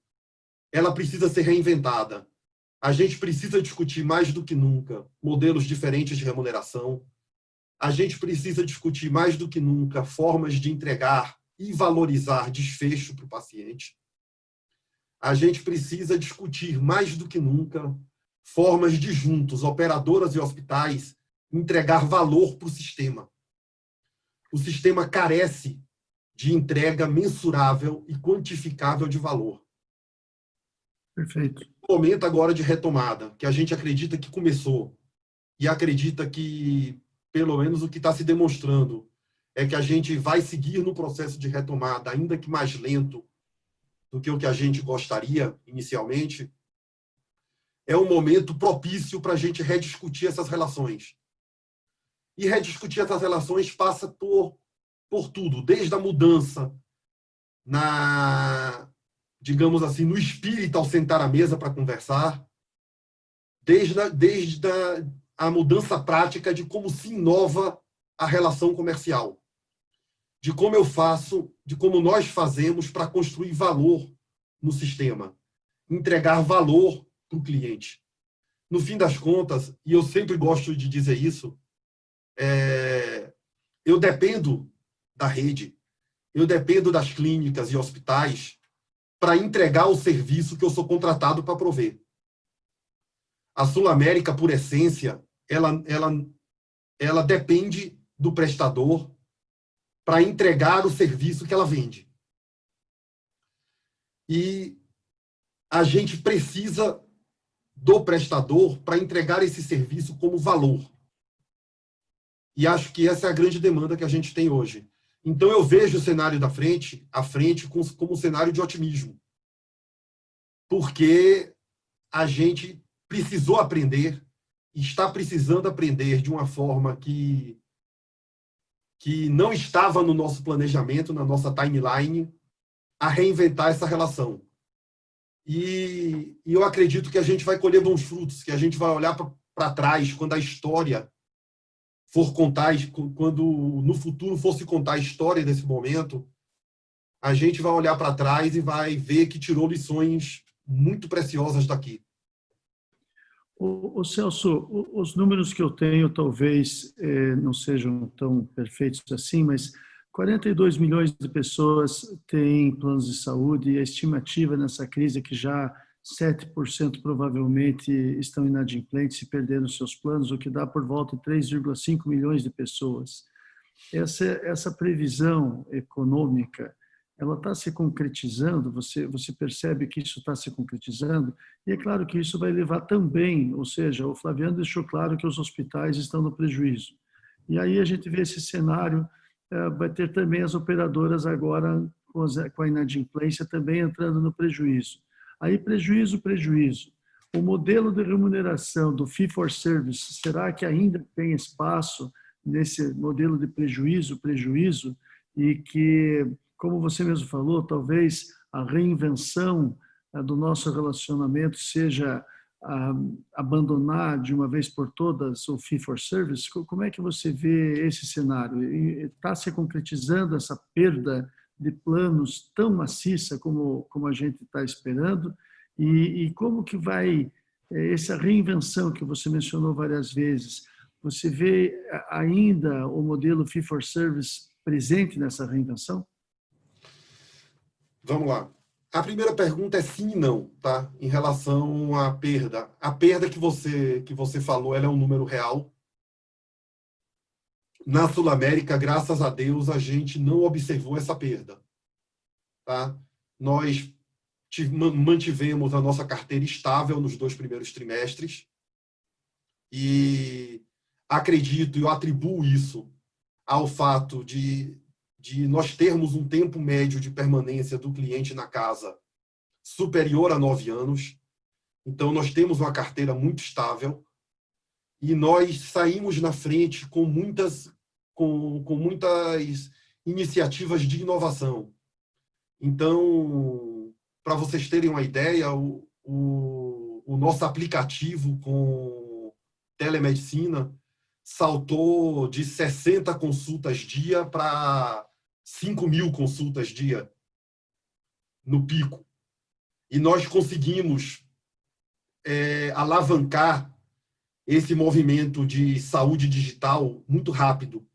ela precisa ser reinventada. A gente precisa discutir mais do que nunca modelos diferentes de remuneração. A gente precisa discutir mais do que nunca formas de entregar e valorizar desfecho para o paciente. A gente precisa discutir mais do que nunca formas de juntos, operadoras e hospitais, entregar valor para o sistema. O sistema carece de entrega mensurável e quantificável de valor. Perfeito. O momento agora de retomada, que a gente acredita que começou, e acredita que, pelo menos o que está se demonstrando, é que a gente vai seguir no processo de retomada, ainda que mais lento do que o que a gente gostaria inicialmente, é um momento propício para a gente rediscutir essas relações. E rediscutir essas relações passa por tudo, desde a mudança digamos assim, no espírito ao sentar à mesa para conversar, desde a mudança prática de como se inova a relação comercial, de como eu faço, de como nós fazemos para construir valor no sistema, entregar valor para o cliente. No fim das contas, e eu sempre gosto de dizer isso, eu dependo da rede, eu dependo das clínicas e hospitais para entregar o serviço que eu sou contratado para prover. A Sul América, por essência, ela depende do prestador para entregar o serviço que ela vende. E a gente precisa do prestador para entregar esse serviço como valor. E acho que essa é a grande demanda que a gente tem hoje. Então, eu vejo o cenário à frente como um cenário de otimismo. Porque a gente precisou aprender, está precisando aprender de uma forma que não estava no nosso planejamento, na nossa timeline, a reinventar essa relação. E eu acredito que a gente vai colher bons frutos, que a gente vai olhar para trás, quando a história for contar, quando no futuro for se contar a história desse momento, a gente vai olhar para trás e vai ver que tirou lições muito preciosas daqui. O Celso, os números que eu tenho talvez não sejam tão perfeitos assim, mas 42 milhões de pessoas têm planos de saúde e a estimativa nessa crise é que já 7% provavelmente estão inadimplentes e perderam seus planos, o que dá por volta de 3,5 milhões de pessoas. Essa previsão econômica, ela está se concretizando, você percebe que isso está se concretizando, e é claro que isso vai levar também, ou seja, o Flaviano deixou claro que os hospitais estão no prejuízo. E aí a gente vê esse cenário, vai ter também as operadoras agora com a inadimplência também entrando no prejuízo. Aí prejuízo. O modelo de remuneração do fee for service, será que ainda tem espaço nesse modelo de prejuízo, e que, como você mesmo falou, talvez a reinvenção do nosso relacionamento seja abandonar de uma vez por todas o fee for service? Como é que você vê esse cenário? Está se concretizando essa perda de planos tão maciça como a gente está esperando? E como que vai essa reinvenção que você mencionou várias vezes? Você vê ainda o modelo fee for service presente nessa reinvenção? Vamos lá. A primeira pergunta é sim e não, tá? Em relação à perda. A perda que você falou, ela é um número real. Na Sul América, graças a Deus, a gente não observou essa perda, tá? Nós mantivemos a nossa carteira estável nos 2 primeiros trimestres e acredito, eu atribuo isso ao fato de nós termos um tempo médio de permanência do cliente na casa superior a 9 anos. Então, nós temos uma carteira muito estável e nós saímos na frente com muitas iniciativas de inovação. Então, para vocês terem uma ideia, o nosso aplicativo com telemedicina saltou de 60 consultas dia para 5.000 consultas dia no pico. E nós conseguimos alavancar esse movimento de saúde digital muito rápido,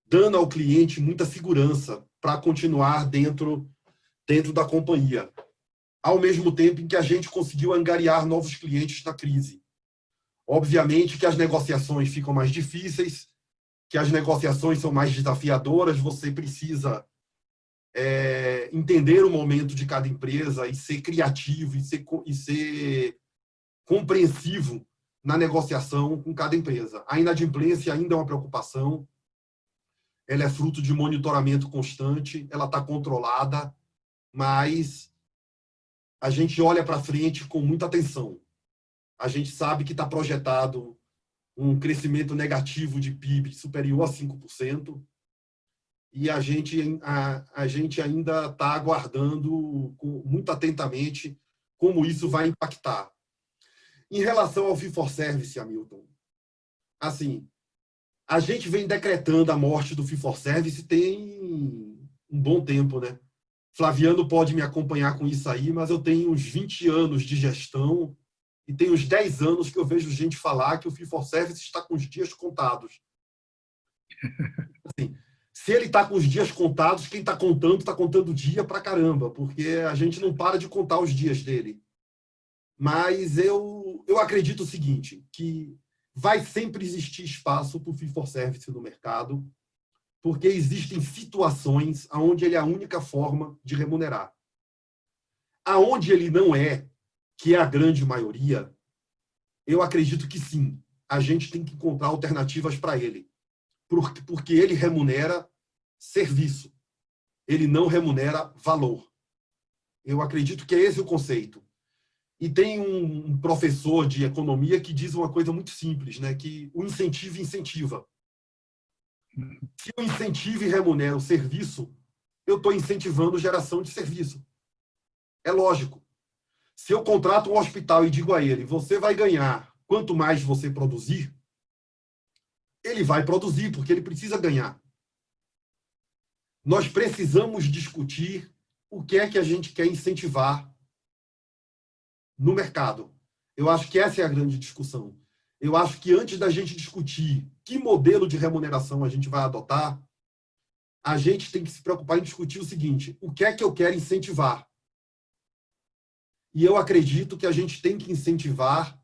dando ao cliente muita segurança para continuar dentro da companhia, ao mesmo tempo em que a gente conseguiu angariar novos clientes na crise. Obviamente que as negociações ficam mais difíceis, que as negociações são mais desafiadoras, você precisa entender o momento de cada empresa e ser criativo e ser compreensivo na negociação com cada empresa. A inadimplência ainda é uma preocupação, ela é fruto de monitoramento constante, ela está controlada, mas a gente olha para frente com muita atenção. A gente sabe que está projetado um crescimento negativo de PIB superior a 5%, e a gente ainda está aguardando muito atentamente como isso vai impactar. Em relação ao fee for service, Hamilton, assim, a gente vem decretando a morte do fee for service tem um bom tempo, né? Flaviano pode me acompanhar com isso aí, mas eu tenho uns 20 anos de gestão e tem uns 10 anos que eu vejo gente falar que o fee for service está com os dias contados. Assim, Se ele está com os dias contados, quem está contando dia pra caramba, porque a gente não para de contar os dias dele. Mas eu acredito o seguinte, que vai sempre existir espaço para o fee for service no mercado, porque existem situações onde ele é a única forma de remunerar. Aonde ele não é, que é a grande maioria, eu acredito que sim, a gente tem que encontrar alternativas para ele, porque ele remunera serviço, ele não remunera valor. Eu acredito que é esse o conceito. E tem um professor de economia que diz uma coisa muito simples, né? Que o incentivo incentiva. Se eu incentivo e remunero o serviço, eu estou incentivando geração de serviço. É lógico. Se eu contrato um hospital e digo a ele, você vai ganhar quanto mais você produzir, ele vai produzir, porque ele precisa ganhar. Nós precisamos discutir o que é que a gente quer incentivar no mercado. Eu acho que essa é a grande discussão. Eu acho que antes da gente discutir que modelo de remuneração a gente vai adotar, a gente tem que se preocupar em discutir o seguinte, o que é que eu quero incentivar? E eu acredito que a gente tem que incentivar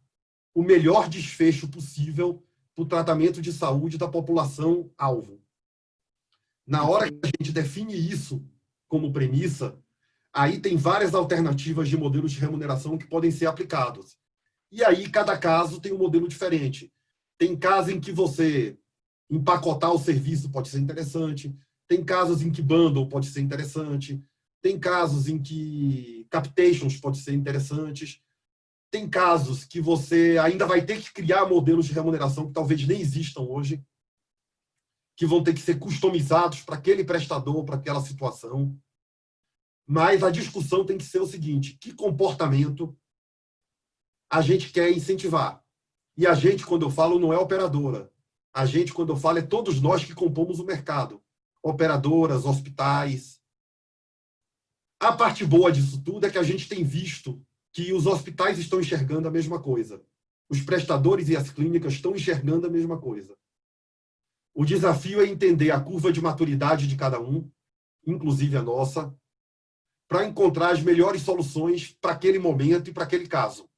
o melhor desfecho possível para o tratamento de saúde da população-alvo. Na hora que a gente define isso como premissa, aí tem várias alternativas de modelos de remuneração que podem ser aplicados. E aí, cada caso tem um modelo diferente. Tem casos em que você empacotar o serviço pode ser interessante, tem casos em que bundle pode ser interessante, tem casos em que captations pode ser interessantes, tem casos que você ainda vai ter que criar modelos de remuneração que talvez nem existam hoje, que vão ter que ser customizados para aquele prestador, para aquela situação. Mas a discussão tem que ser o seguinte, que comportamento a gente quer incentivar? E a gente, quando eu falo, não é operadora. A gente, quando eu falo, é todos nós que compomos o mercado. Operadoras, hospitais. A parte boa disso tudo é que a gente tem visto que os hospitais estão enxergando a mesma coisa. Os prestadores e as clínicas estão enxergando a mesma coisa. O desafio é entender a curva de maturidade de cada um, inclusive a nossa, para encontrar as melhores soluções para aquele momento e para aquele caso.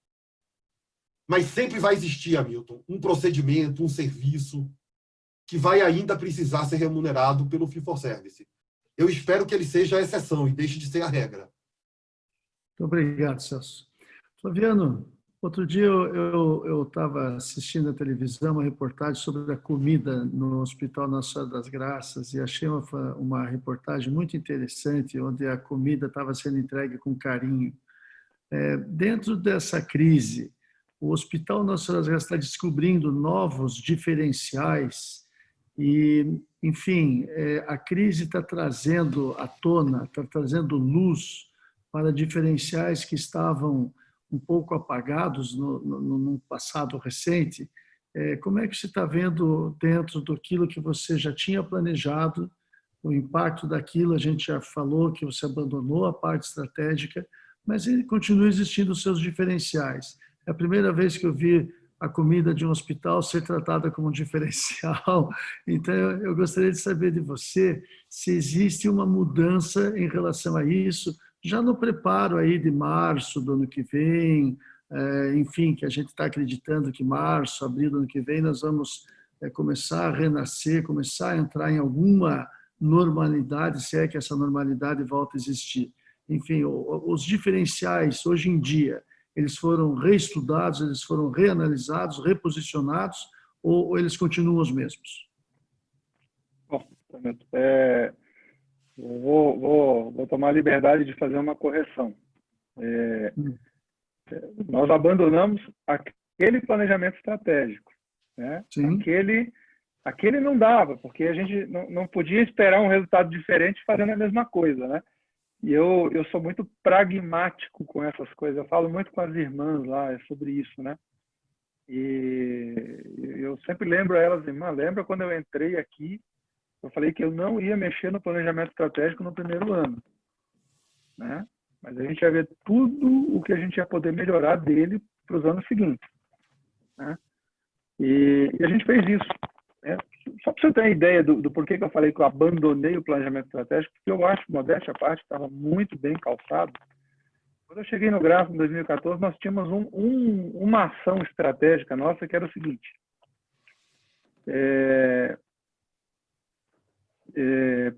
Mas sempre vai existir, Hamilton, um procedimento, um serviço que vai ainda precisar ser remunerado pelo fee for service. Eu espero que ele seja a exceção e deixe de ser a regra. Muito obrigado, Celso. Flaviano, outro dia eu estava assistindo à televisão uma reportagem sobre a comida no Hospital Nossa Senhora das Graças e achei uma reportagem muito interessante, onde a comida estava sendo entregue com carinho. Dentro dessa crise, o Hospital Nossa Senhora das Graças está descobrindo novos diferenciais e, enfim, a crise está trazendo à tona, está trazendo luz para diferenciais que estavam um pouco apagados no passado recente. Como é que você está vendo dentro daquilo que você já tinha planejado, o impacto daquilo? A gente já falou que você abandonou a parte estratégica, mas continua existindo os seus diferenciais. É a primeira vez que eu vi a comida de um hospital ser tratada como um diferencial. Então, eu gostaria de saber de você se existe uma mudança em relação a isso, já no preparo aí de março do ano que vem, enfim, que a gente está acreditando que março, abril do ano que vem, nós vamos começar a renascer, começar a entrar em alguma normalidade, se é que essa normalidade volta a existir. Enfim, os diferenciais, hoje em dia, eles foram reestudados, eles foram reanalisados, reposicionados, ou eles continuam os mesmos? Bom, vou tomar a liberdade de fazer uma correção. Nós abandonamos aquele planejamento estratégico, né? Aquele não dava, porque a gente não podia esperar um resultado diferente fazendo a mesma coisa, né? E eu sou muito pragmático com essas coisas. Eu falo muito com as irmãs lá sobre isso, né? E eu sempre lembro a elas, irmã, lembra quando eu entrei aqui, eu falei que eu não ia mexer no planejamento estratégico no primeiro ano, né? Mas a gente ia ver tudo o que a gente ia poder melhorar dele para os anos seguintes, né? E a gente fez isso, né? Só para você ter uma ideia do porquê que eu falei que eu abandonei o planejamento estratégico, porque eu acho, modéstia à parte, estava muito bem calçado. Quando eu cheguei no Grafos em 2014, nós tínhamos uma ação estratégica nossa que era o seguinte: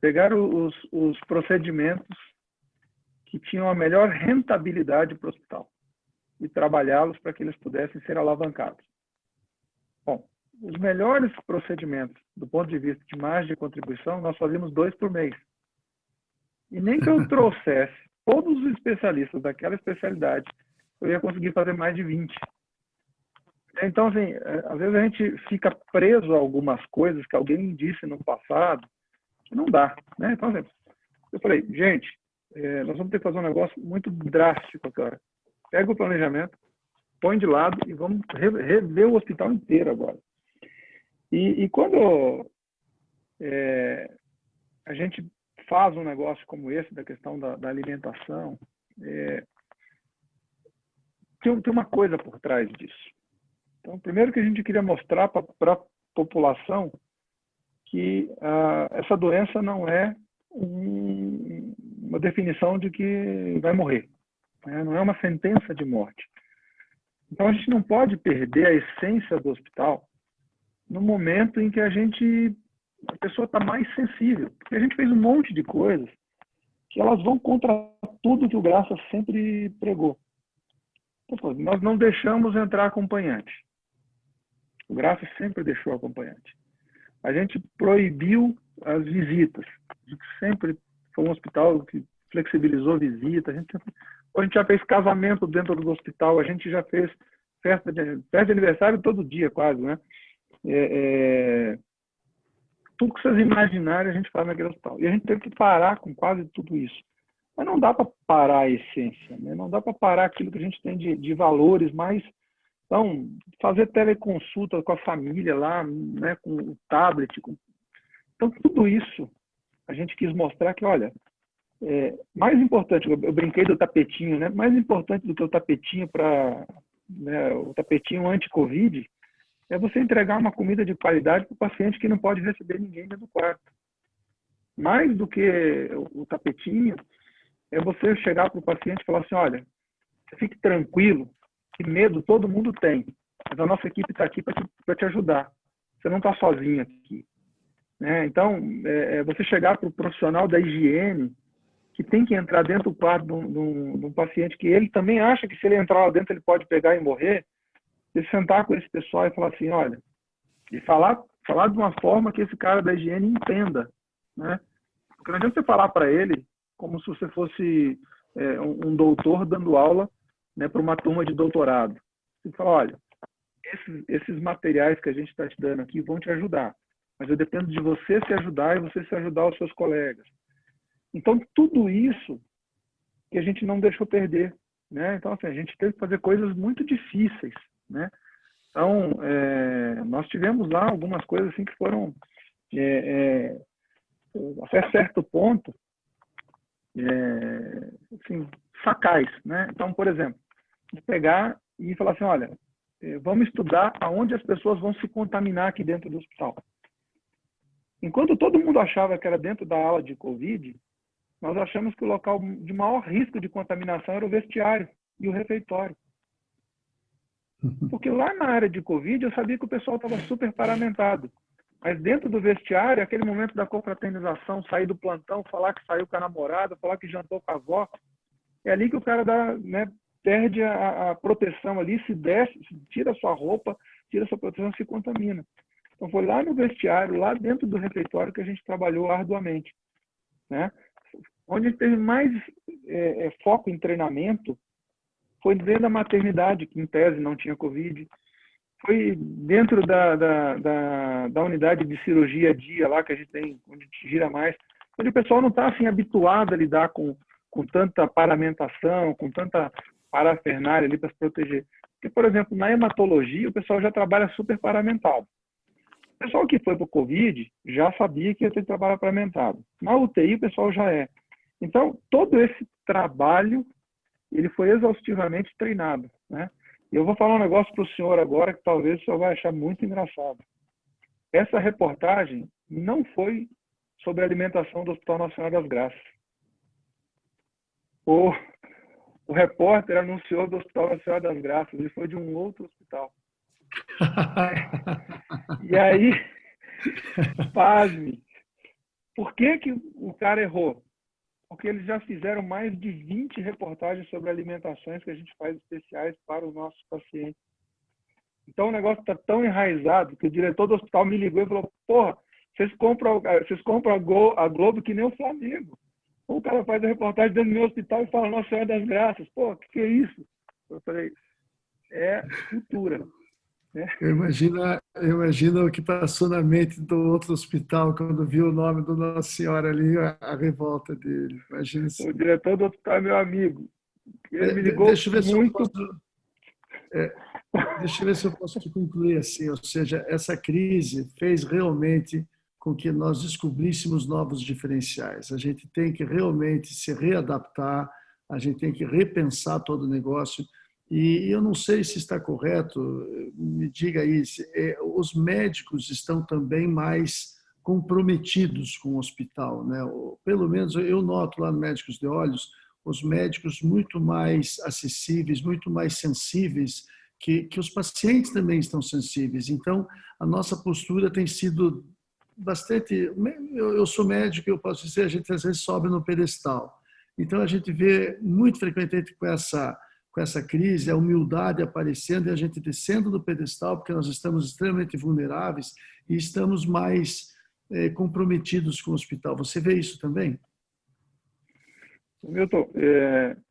pegar os procedimentos que tinham a melhor rentabilidade para o hospital e trabalhá-los para que eles pudessem ser alavancados. Bom, os melhores procedimentos do ponto de vista de margem de contribuição, nós fazíamos 2 por mês. E nem que eu trouxesse todos os especialistas daquela especialidade, eu ia conseguir fazer mais de 20. Então, assim, às vezes a gente fica preso a algumas coisas que alguém disse no passado, que não dá, né? Então, assim, eu falei, gente, nós vamos ter que fazer um negócio muito drástico agora. Pega o planejamento, põe de lado e vamos rever o hospital inteiro agora. E quando a gente faz um negócio como esse, da questão da alimentação, tem uma coisa por trás disso. Então, primeiro que a gente queria mostrar para a população que essa doença não é uma definição de que vai morrer, né? Não é uma sentença de morte. Então, a gente não pode perder a essência do hospital no momento em que a pessoa está mais sensível. Porque a gente fez um monte de coisas que elas vão contra tudo que o Graça sempre pregou. Então, nós não deixamos entrar acompanhante. O Graça sempre deixou acompanhante. A gente proibiu as visitas. A gente sempre foi um hospital que flexibilizou visita. A gente já fez casamento dentro do hospital. A gente já fez festa de aniversário todo dia, quase, né? Tudo que vocês imaginarem a gente faz naquele hospital. E a gente teve que parar com quase tudo isso. Mas não dá para parar a essência, né? Não dá para parar aquilo que a gente tem de valores mais... Então, fazer teleconsulta com a família lá, né, com o tablet. Então, tudo isso a gente quis mostrar que, olha, mais importante, eu brinquei do tapetinho, né? Mais importante do que o tapetinho o tapetinho anti-Covid, é você entregar uma comida de qualidade para o paciente que não pode receber ninguém dentro do quarto. Mais do que o tapetinho, é você chegar para o paciente e falar assim, olha, você fique tranquilo, que medo todo mundo tem, mas a nossa equipe está aqui para te ajudar. Você não está sozinho aqui. Né? Então, você chegar para o profissional da higiene, que tem que entrar dentro do quarto de um paciente que ele também acha que se ele entrar lá dentro ele pode pegar e morrer, e sentar com esse pessoal e falar assim, olha, e falar de uma forma que esse cara da higiene entenda, né? Porque não adianta você falar para ele como se você fosse um doutor dando aula, né, para uma turma de doutorado. Você fala, olha, esses materiais que a gente está te dando aqui vão te ajudar, mas eu dependo de você se ajudar e você se ajudar os seus colegas. Então, tudo isso que a gente não deixou perder, né? Então, assim, a gente teve que fazer coisas muito difíceis, né? Então, nós tivemos lá algumas coisas assim que foram, até certo ponto, assim, facais, né? Então, por exemplo, pegar e falar assim, olha, vamos estudar aonde as pessoas vão se contaminar aqui dentro do hospital. Enquanto todo mundo achava que era dentro da ala de Covid, nós achamos que o local de maior risco de contaminação era o vestiário e o refeitório. Porque lá na área de Covid, eu sabia que o pessoal estava super paramentado. Mas dentro do vestiário, aquele momento da confraternização, sair do plantão, falar que saiu com a namorada, falar que jantou com a avó, é ali que o cara perde a proteção ali, se desce, tira a sua roupa, tira a sua proteção, se contamina. Então foi lá no vestiário, lá dentro do refeitório que a gente trabalhou arduamente, né? Onde a gente teve mais foco em treinamento foi dentro da maternidade, que em tese não tinha Covid, foi dentro da unidade de cirurgia dia lá que a gente tem, onde a gente gira mais, onde o pessoal não está assim habituado a lidar com tanta paramentação, com tanta parafernália ali para se proteger. Porque, por exemplo, na hematologia o pessoal já trabalha super paramentado. O pessoal que foi para o Covid já sabia que ia ter trabalho paramentado. Na UTI o pessoal já é. Então, todo esse trabalho ele foi exaustivamente treinado, né? E eu vou falar um negócio para o senhor agora que talvez o senhor vai achar muito engraçado. essa reportagem não foi sobre a alimentação do Hospital Nacional das Graças. O repórter anunciou do Hospital Nacional das Graças e foi de um outro hospital. E aí, pasme, por que o cara errou? Porque eles já fizeram mais de 20 reportagens sobre alimentações que a gente faz especiais para os nossos pacientes. Então o negócio está tão enraizado que o diretor do hospital me ligou e falou: porra, vocês compram a Globo que nem o Flamengo. O cara faz a reportagem dentro do meu hospital e fala Nossa Senhora das Graças. Pô, o que é isso? Eu falei, é cultura. Né? Eu imagino o que passou na mente do outro hospital quando viu o nome do Nossa Senhora ali, a revolta dele. Imagina isso. O diretor do hospital é meu amigo. Ele me ligou Deixa eu ver muito... Deixa eu ver se eu posso te concluir assim, ou seja, essa crise fez realmente com que nós descobríssemos novos diferenciais. A gente tem que realmente se readaptar, a gente tem que repensar todo o negócio. E eu não sei se está correto, me diga aí, os médicos estão também mais comprometidos com o hospital, né? Pelo menos eu noto lá no Médicos de Olhos, os médicos muito mais acessíveis, muito mais sensíveis, que os pacientes também estão sensíveis. Então, a nossa postura tem sido bastante... Eu sou médico, eu posso dizer, a gente às vezes sobe no pedestal. Então, a gente vê muito frequentemente com essa crise, a humildade aparecendo e a gente descendo do pedestal, porque nós estamos extremamente vulneráveis e estamos mais comprometidos com o hospital. Você vê isso também? Milton,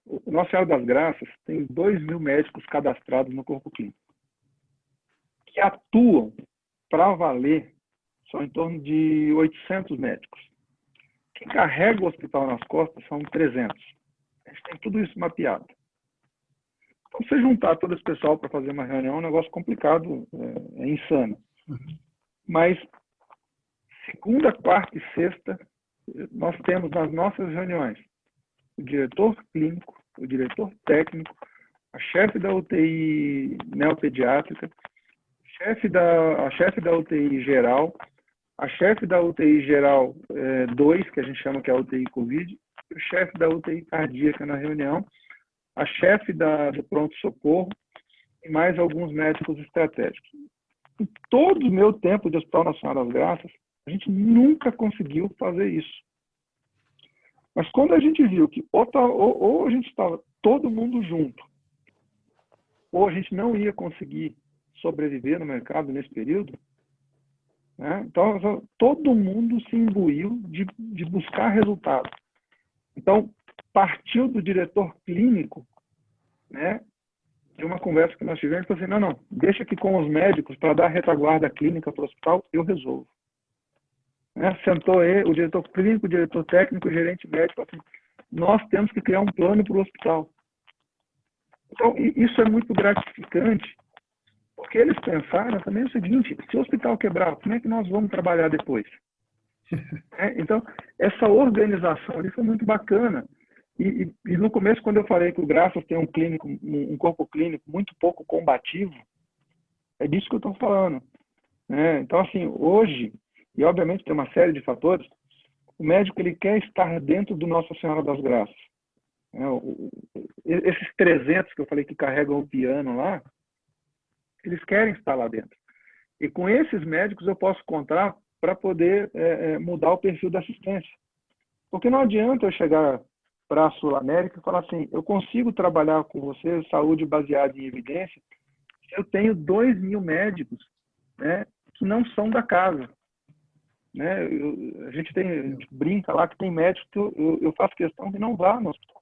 o Nossa Senhora das Graças tem 2.000 médicos cadastrados no corpo clínico. Que atuam para valer são em torno de 800 médicos. Quem carrega o hospital nas costas são 300. A gente tem tudo isso mapeado. Então, você juntar todo esse pessoal para fazer uma reunião é um negócio complicado, é insano. Mas, segunda, quarta e sexta, nós temos nas nossas reuniões o diretor clínico, o diretor técnico, a chefe da UTI neopediátrica, a chefe da UTI geral, a chefe da UTI geral 2, que a gente chama que é a UTI Covid, e o chefe da UTI cardíaca na reunião, a chefe do pronto-socorro e mais alguns médicos estratégicos. Em todo o meu tempo de Hospital Nacional das Graças, a gente nunca conseguiu fazer isso. Mas quando a gente viu que ou a gente estava todo mundo junto, ou a gente não ia conseguir sobreviver no mercado nesse período, né? Então todo mundo se imbuiu de buscar resultados. Então, partiu do diretor clínico, né, de uma conversa que nós tivemos, e falou assim, não, deixa aqui com os médicos para dar retaguarda clínica para o hospital, eu resolvo. Sentou o diretor clínico, o diretor técnico, o gerente médico, assim, nós temos que criar um plano para o hospital. Então, isso é muito gratificante, porque eles pensaram também o seguinte, se o hospital quebrar, como é que nós vamos trabalhar depois? Então, essa organização ali foi muito bacana. E no começo, quando eu falei que o Graças tem um corpo clínico muito pouco combativo, é disso que eu estou falando. Então, assim, hoje, e obviamente tem uma série de fatores, o médico ele quer estar dentro do Nossa Senhora das Graças. Esses 300 que eu falei que carregam o piano lá, eles querem estar lá dentro. E com esses médicos eu posso contar para poder mudar o perfil da assistência. Porque não adianta eu chegar para a Sul América e falar assim, eu consigo trabalhar com você saúde baseada em evidência, eu tenho 2.000 médicos, né, que não são da casa. Né? A gente brinca lá que tem médico que eu faço questão de não vá no hospital.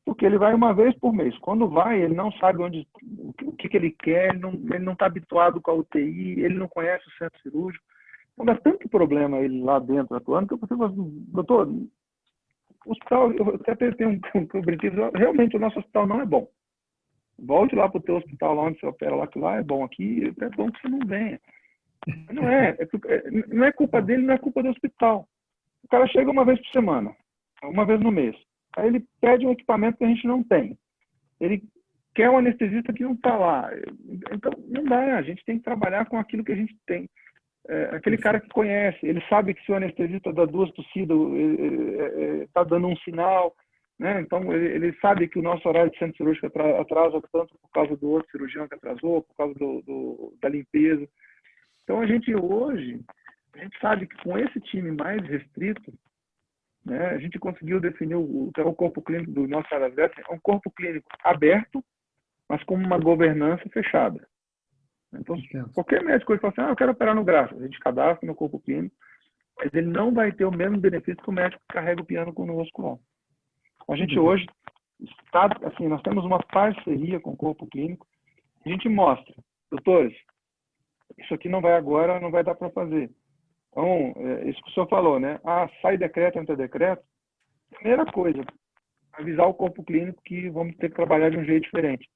Porque ele vai uma vez por mês. Quando vai, ele não sabe o que ele quer, ele não está habituado com a UTI, ele não conhece o centro cirúrgico. Então dá tanto problema ele lá dentro atuando que eu pensei assim, doutor, o hospital, eu até tenho um brinquedo, realmente o nosso hospital não é bom. Volte lá para o teu hospital lá onde você opera lá, que lá é bom. Aqui é bom que você não venha. Não é culpa dele, não é culpa do hospital. O cara chega uma vez por semana, uma vez no mês. Aí ele pede um equipamento que a gente não tem. Ele quer um anestesista que não está lá. Então, não dá. A gente tem que trabalhar com aquilo que a gente tem. aquele cara que conhece, ele sabe que se o anestesista dá 2 tossidas, está dando um sinal, né? Então, ele sabe que o nosso horário de centro cirúrgico atrasa tanto por causa do outro cirurgião que atrasou, por causa da limpeza. Então, a gente sabe que com esse time mais restrito, né, a gente conseguiu definir o corpo clínico do nosso Arazete, é um corpo clínico aberto, mas com uma governança fechada. Então, qualquer médico ele fala assim, eu quero operar no Graças, a gente cadastra no corpo clínico, mas ele não vai ter o mesmo benefício que o médico que carrega o piano conosco lá. A gente hoje está, assim, nós temos uma parceria com o corpo clínico, a gente mostra, doutores, isso aqui não vai agora, não vai dar para fazer. Então, isso que o senhor falou, né? Sai decreto, entra decreto. Primeira coisa, avisar o corpo clínico que vamos ter que trabalhar de um jeito diferente.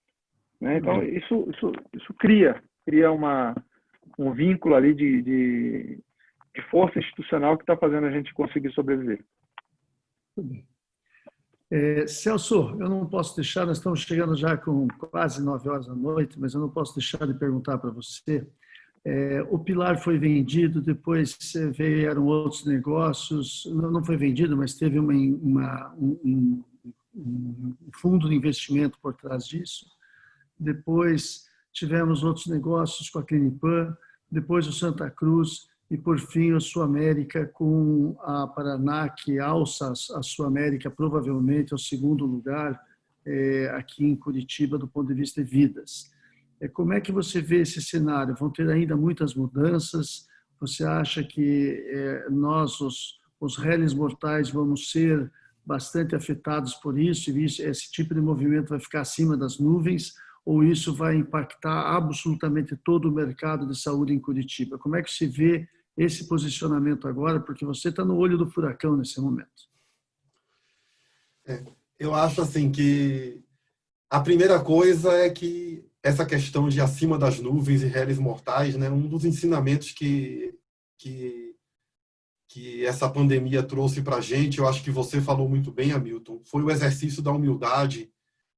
Né? Então, isso cria um vínculo ali de força institucional que está fazendo a gente conseguir sobreviver. Celso, eu não posso deixar, nós estamos chegando já com quase 9 horas da noite, mas eu não posso deixar de perguntar para você. O Pilar foi vendido, depois vieram outros negócios, não foi vendido, mas teve um fundo de investimento por trás disso. Depois tivemos outros negócios com a Clinipan, depois o Santa Cruz e, por fim, a Sul América com a Paraná, que alça a Sul América provavelmente ao 2º lugar aqui em Curitiba do ponto de vista de vidas. Como é que você vê esse cenário? Vão ter ainda muitas mudanças? Você acha que nós, os réis mortais, vamos ser bastante afetados por isso e esse tipo de movimento vai ficar acima das nuvens? Ou isso vai impactar absolutamente todo o mercado de saúde em Curitiba? Como é que se vê esse posicionamento agora? Porque você está no olho do furacão nesse momento. Eu acho assim que a primeira coisa é que essa questão de acima das nuvens e réis mortais, né, um dos ensinamentos que essa pandemia trouxe para a gente, eu acho que você falou muito bem, Hamilton, foi o exercício da humildade,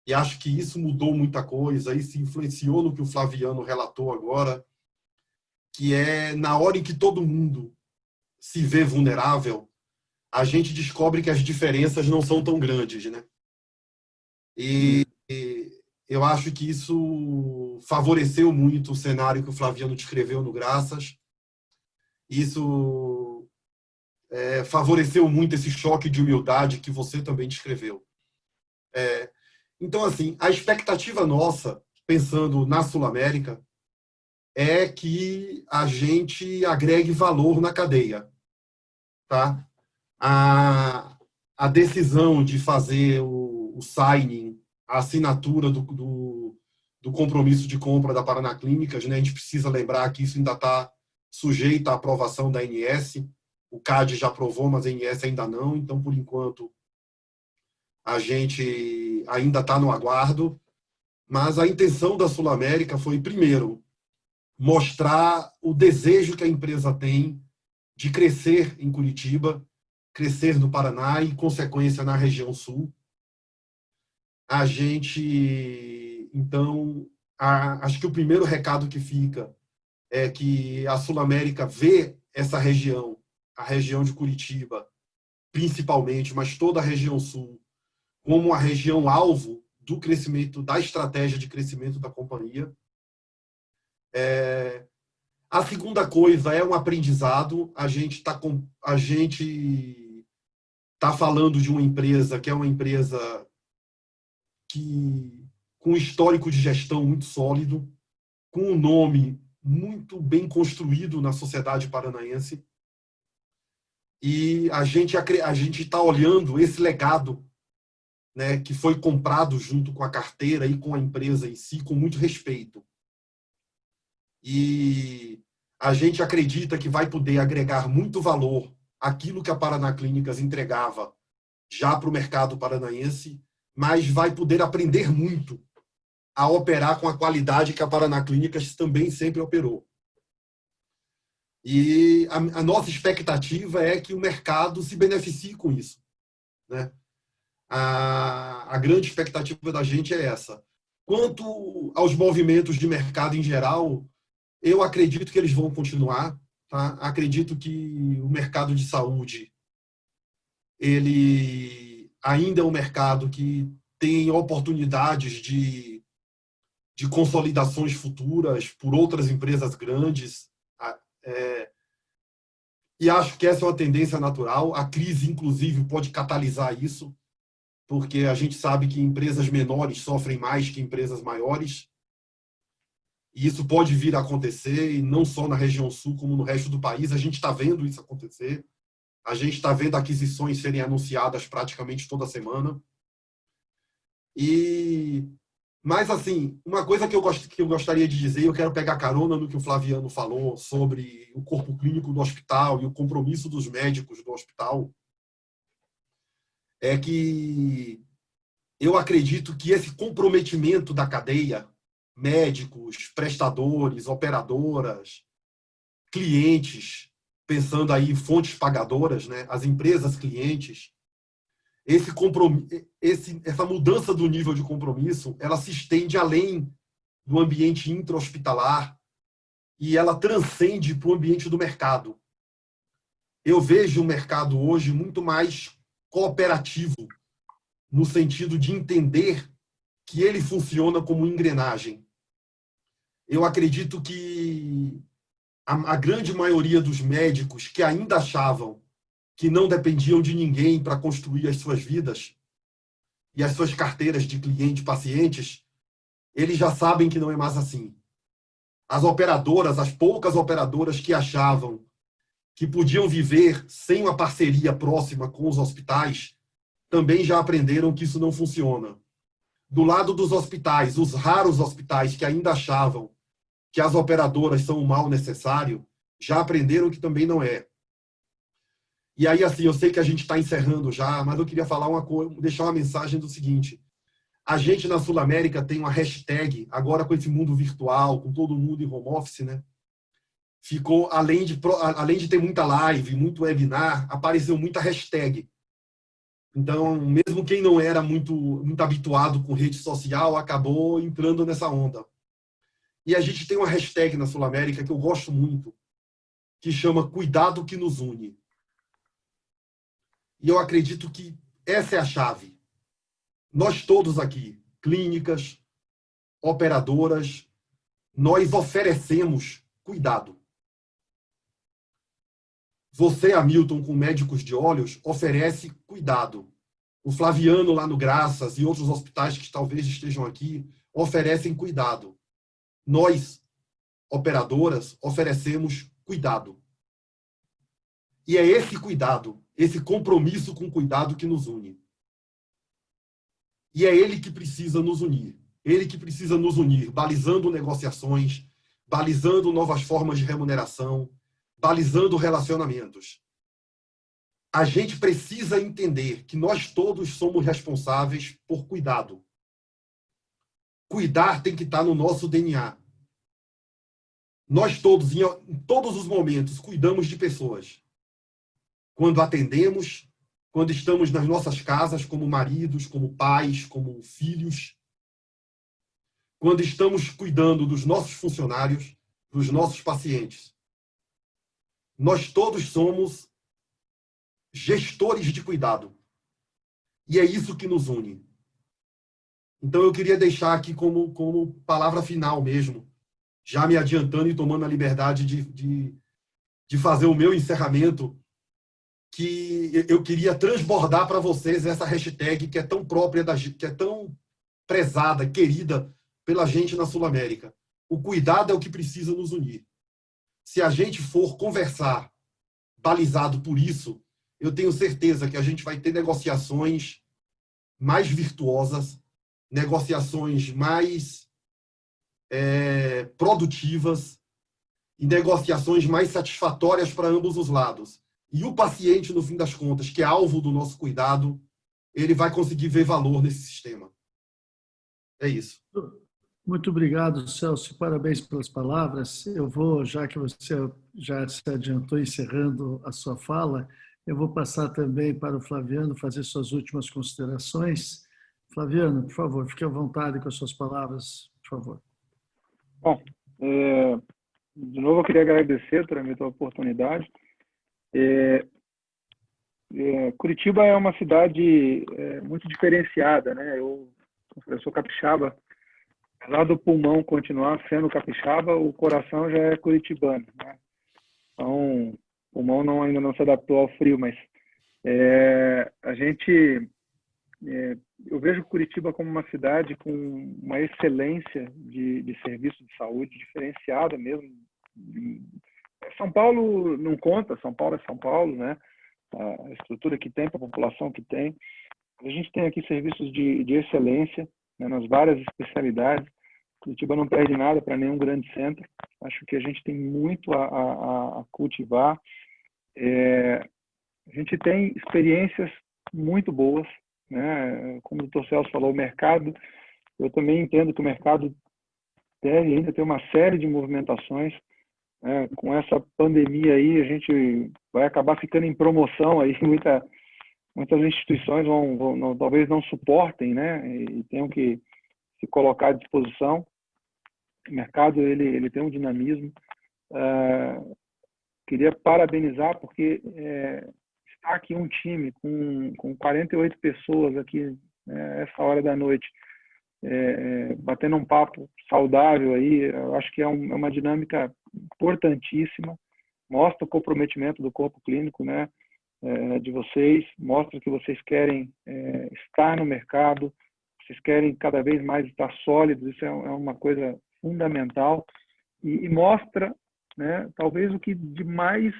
e acho que isso mudou muita coisa, isso influenciou no que o Flaviano relatou agora, que é na hora em que todo mundo se vê vulnerável, a gente descobre que as diferenças não são tão grandes, né? E eu acho que isso favoreceu muito o cenário que o Flaviano descreveu no Graças. Isso favoreceu muito esse choque de humildade que você também descreveu. Então, assim, a expectativa nossa, pensando na Sul-América, é que a gente agregue valor na cadeia. Tá? A decisão de fazer o signing, a assinatura do compromisso de compra da Paraná Clínicas, né? A gente precisa lembrar que isso ainda está sujeito à aprovação da ANS. O CAD já aprovou, mas a ANS ainda não. Então, por enquanto, a gente ainda está no aguardo. Mas a intenção da Sul-América foi, primeiro, mostrar o desejo que a empresa tem de crescer em Curitiba, crescer no Paraná e, em consequência, na região sul. A gente, então, acho que o primeiro recado que fica é que a Sul-América vê essa região, a região de Curitiba, principalmente, mas toda a região sul, como a região alvo do crescimento, da estratégia de crescimento da companhia. A segunda coisa é um aprendizado. A gente tá falando de uma empresa que é uma empresa com um histórico de gestão muito sólido, com um nome muito bem construído na sociedade paranaense. E a gente está olhando esse legado, né, que foi comprado junto com a carteira e com a empresa em si, com muito respeito. E a gente acredita que vai poder agregar muito valor àquilo que a Paraná Clínicas entregava já para o mercado paranaense, mas vai poder aprender muito a operar com a qualidade que a Paraná Clínicas também sempre operou. E a nossa expectativa é que o mercado se beneficie com isso, né? A grande expectativa da gente é essa. Quanto aos movimentos de mercado em geral, eu acredito que eles vão continuar. tá? Acredito que o mercado de saúde, ele ainda é um mercado que tem oportunidades de consolidações futuras por outras empresas grandes, e acho que essa é uma tendência natural. A crise, inclusive, pode catalisar isso, porque a gente sabe que empresas menores sofrem mais que empresas maiores, e isso pode vir a acontecer, e não só na região sul, como no resto do país. A gente está vendo isso acontecer, a gente está vendo aquisições serem anunciadas praticamente toda semana. Mas, assim, uma coisa que eu gostaria de dizer, eu quero pegar carona no que o Flaviano falou sobre o corpo clínico do hospital e o compromisso dos médicos do hospital, é que eu acredito que esse comprometimento da cadeia, médicos, prestadores, operadoras, clientes, pensando aí em fontes pagadoras, né, as empresas clientes, essa mudança do nível de compromisso, ela se estende além do ambiente intra-hospitalar e ela transcende para o ambiente do mercado. Eu vejo o mercado hoje muito mais cooperativo, no sentido de entender que ele funciona como engrenagem. Eu acredito que a grande maioria dos médicos que ainda achavam que não dependiam de ninguém para construir as suas vidas e as suas carteiras de cliente e pacientes, eles já sabem que não é mais assim. As operadoras, as poucas operadoras que achavam que podiam viver sem uma parceria próxima com os hospitais, também já aprenderam que isso não funciona. Do lado dos hospitais, os raros hospitais que ainda achavam que as operadoras são o mal necessário, já aprenderam que também não é. E aí, assim, eu sei que a gente está encerrando já, mas eu queria falar uma coisa, deixar uma mensagem do seguinte: a gente na Sul América tem uma hashtag, agora com esse mundo virtual, com todo mundo em home office, né? Ficou, além de ter muita live, muito webinar, apareceu muita hashtag. Então, mesmo quem não era muito habituado com rede social, acabou entrando nessa onda. E a gente tem uma hashtag na Sul América que eu gosto muito, que chama Cuidado que nos une. E eu acredito que essa é a chave. Nós todos aqui, clínicas, operadoras, nós oferecemos cuidado. Você, Hamilton, com Médicos de Olhos, oferece cuidado. O Flaviano, lá no Graças, e outros hospitais que talvez estejam aqui, oferecem cuidado. Nós, operadoras, oferecemos cuidado. E é esse cuidado, esse compromisso com cuidado que nos une. E é ele que precisa nos unir. Ele que precisa nos unir, balizando negociações, balizando novas formas de remuneração, balizando relacionamentos. A gente precisa entender que nós todos somos responsáveis por cuidado. Cuidar tem que estar no nosso DNA. Nós todos, em todos os momentos, cuidamos de pessoas. Quando atendemos, quando estamos nas nossas casas, como maridos, como pais, como filhos. Quando estamos cuidando dos nossos funcionários, dos nossos pacientes. Nós todos somos gestores de cuidado. E é isso que nos une. Então, eu queria deixar aqui como palavra final mesmo, já me adiantando e tomando a liberdade de fazer o meu encerramento, que eu queria transbordar para vocês essa hashtag que é tão própria, que é tão prezada, querida pela gente na Sul América. O cuidado é o que precisa nos unir. Se a gente for conversar balizado por isso, eu tenho certeza que a gente vai ter negociações mais virtuosas, negociações mais produtivas e negociações mais satisfatórias para ambos os lados. E o paciente, no fim das contas, que é alvo do nosso cuidado, ele vai conseguir ver valor nesse sistema. É isso. Muito obrigado, Celso. Parabéns pelas palavras. Eu vou, já que você já se adiantou encerrando a sua fala, eu vou passar também para o Flaviano fazer suas últimas considerações. Flaviano, por favor, fique à vontade com as suas palavras, por favor. Bom, De novo, eu queria agradecer por a oportunidade. Curitiba é uma cidade muito diferenciada, né? Eu sou capixaba, apesar do pulmão continuar sendo capixaba, o coração já é curitibano, né? Então, o pulmão ainda não se adaptou ao frio, mas eu vejo Curitiba como uma cidade com uma excelência de serviço de saúde diferenciada mesmo. São Paulo não conta, São Paulo é São Paulo, né? A estrutura que tem, a população que tem. A gente tem aqui serviços de excelência, né, nas várias especialidades. Curitiba não perde nada para nenhum grande centro. Acho que a gente tem muito a cultivar. A gente tem experiências muito boas, né? Como o Dr. Celso falou, o mercado, eu também entendo que o mercado deve ainda ter uma série de movimentações. Com essa pandemia aí, a gente vai acabar ficando em promoção aí, muitas instituições talvez não suportem, né? E tenham que se colocar à disposição. O mercado ele tem um dinamismo. Queria parabenizar porque está aqui um time com 48 pessoas aqui essa hora da noite, batendo um papo saudável aí. Eu acho que é uma dinâmica importantíssima. Mostra o comprometimento do corpo clínico, né? De vocês, mostra que vocês querem estar no mercado, vocês querem cada vez mais estar sólidos. Isso é uma coisa fundamental e mostra, né, talvez o que de mais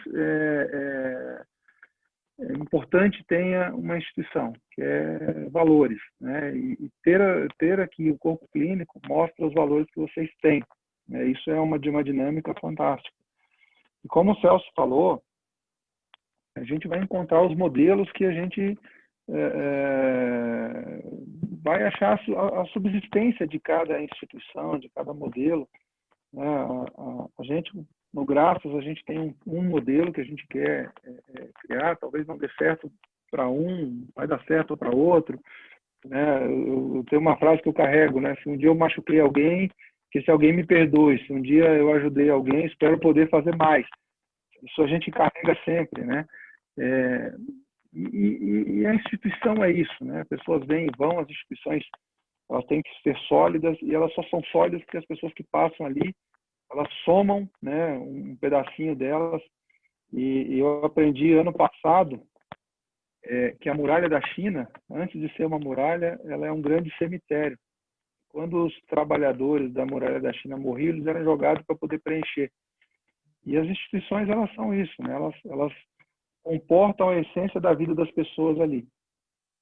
importante tenha uma instituição, que é valores, né? E ter aqui o corpo clínico mostra os valores que vocês têm, né? Isso é uma dinâmica fantástica. E como o Celso falou, a gente vai encontrar os modelos que a gente vai achar a subsistência de cada instituição, de cada modelo, né? A gente, no Graças, a gente tem um modelo que a gente quer criar, talvez não dê certo para um, vai dar certo para outro, né? Eu tenho uma frase que eu carrego, né? Se um dia eu machuquei alguém, que esse alguém me perdoe. Se um dia eu ajudei alguém, espero poder fazer mais. Isso a gente carrega sempre, né? E a instituição é isso, né? As pessoas vêm e vão, as instituições elas têm que ser sólidas e elas só são sólidas porque as pessoas que passam ali elas somam, né, um pedacinho delas. E eu aprendi ano passado que a muralha da China, antes de ser uma muralha, ela é um grande cemitério. Quando os trabalhadores da muralha da China morriam, eles eram jogados para poder preencher. E as instituições elas são isso, né? Elas comportam a essência da vida das pessoas ali.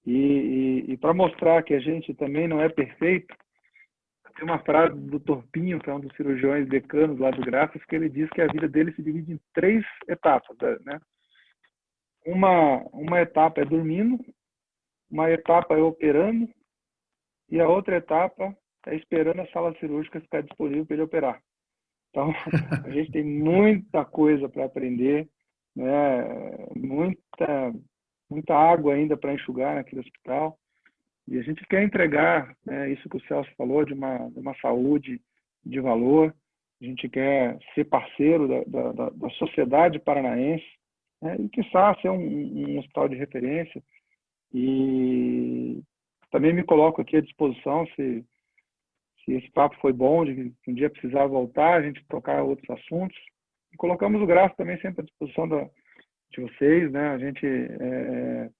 E para mostrar que a gente também não é perfeito, tem uma frase do Torpinho, que é um dos cirurgiões decanos lá do Graças, que ele diz que a vida dele se divide em 3 etapas, né? Uma etapa é dormindo, uma etapa é operando e a outra etapa é esperando a sala cirúrgica ficar disponível para ele operar. Então, a gente tem muita coisa para aprender, né? Muita água ainda para enxugar naquele hospital. E a gente quer entregar, né, isso que o Celso falou, de uma saúde de valor. A gente quer ser parceiro da sociedade paranaense, né, e, quiçá, ser um hospital de referência. E também me coloco aqui à disposição, se esse papo foi bom, de que um dia precisar voltar, a gente tocar outros assuntos. E colocamos o Graças também sempre à disposição de vocês, né? A gente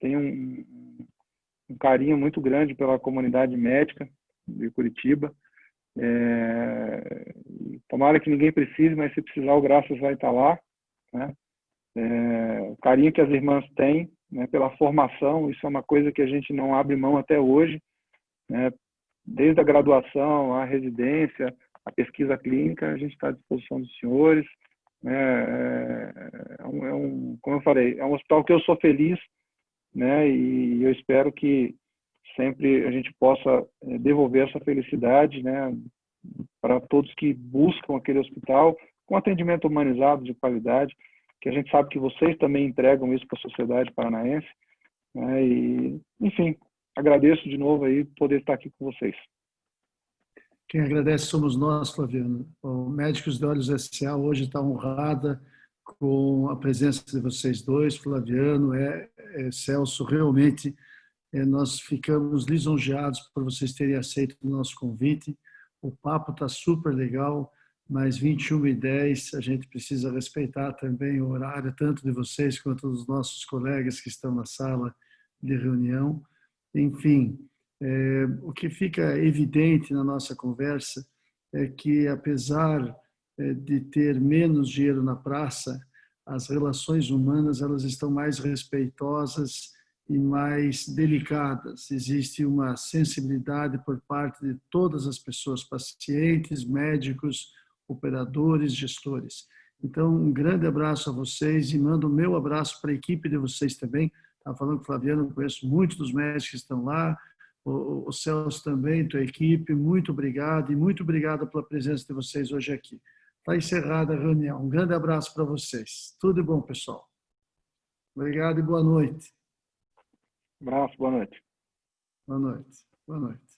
tem um carinho muito grande pela comunidade médica de Curitiba. Tomara que ninguém precise, mas se precisar, o Graças vai estar lá, né? O carinho que as irmãs têm, né, pela formação, isso é uma coisa que a gente não abre mão até hoje, né? Desde a graduação, a residência, a pesquisa clínica, a gente está à disposição dos senhores. Como eu falei, é um hospital que eu sou feliz, né? E eu espero que sempre a gente possa devolver essa felicidade, né, para todos que buscam aquele hospital com atendimento humanizado de qualidade, que a gente sabe que vocês também entregam isso para a sociedade paranaense, né? E, enfim, agradeço de novo aí poder estar aqui com vocês. Quem agradece somos nós, Flaviano. O Médicos de Olhos S.A. hoje está honrada com a presença de vocês dois, Flaviano, Celso. Realmente, nós ficamos lisonjeados por vocês terem aceito o nosso convite. O papo está super legal, mas 21h10 a gente precisa respeitar também o horário, tanto de vocês quanto dos nossos colegas que estão na sala de reunião. Enfim, o que fica evidente na nossa conversa é que, apesar de ter menos dinheiro na praça, as relações humanas elas estão mais respeitosas e mais delicadas. Existe uma sensibilidade por parte de todas as pessoas, pacientes, médicos, operadores, gestores. Então, um grande abraço a vocês e mando o meu abraço para a equipe de vocês também. Estava falando com o Flaviano, eu conheço muitos dos médicos que estão lá, o Celso também, tua equipe, muito obrigado e muito obrigado pela presença de vocês hoje aqui. Está encerrada a reunião. Um grande abraço para vocês. Tudo de bom, pessoal. Obrigado e boa noite. Abraço, boa noite. Boa noite. Boa noite.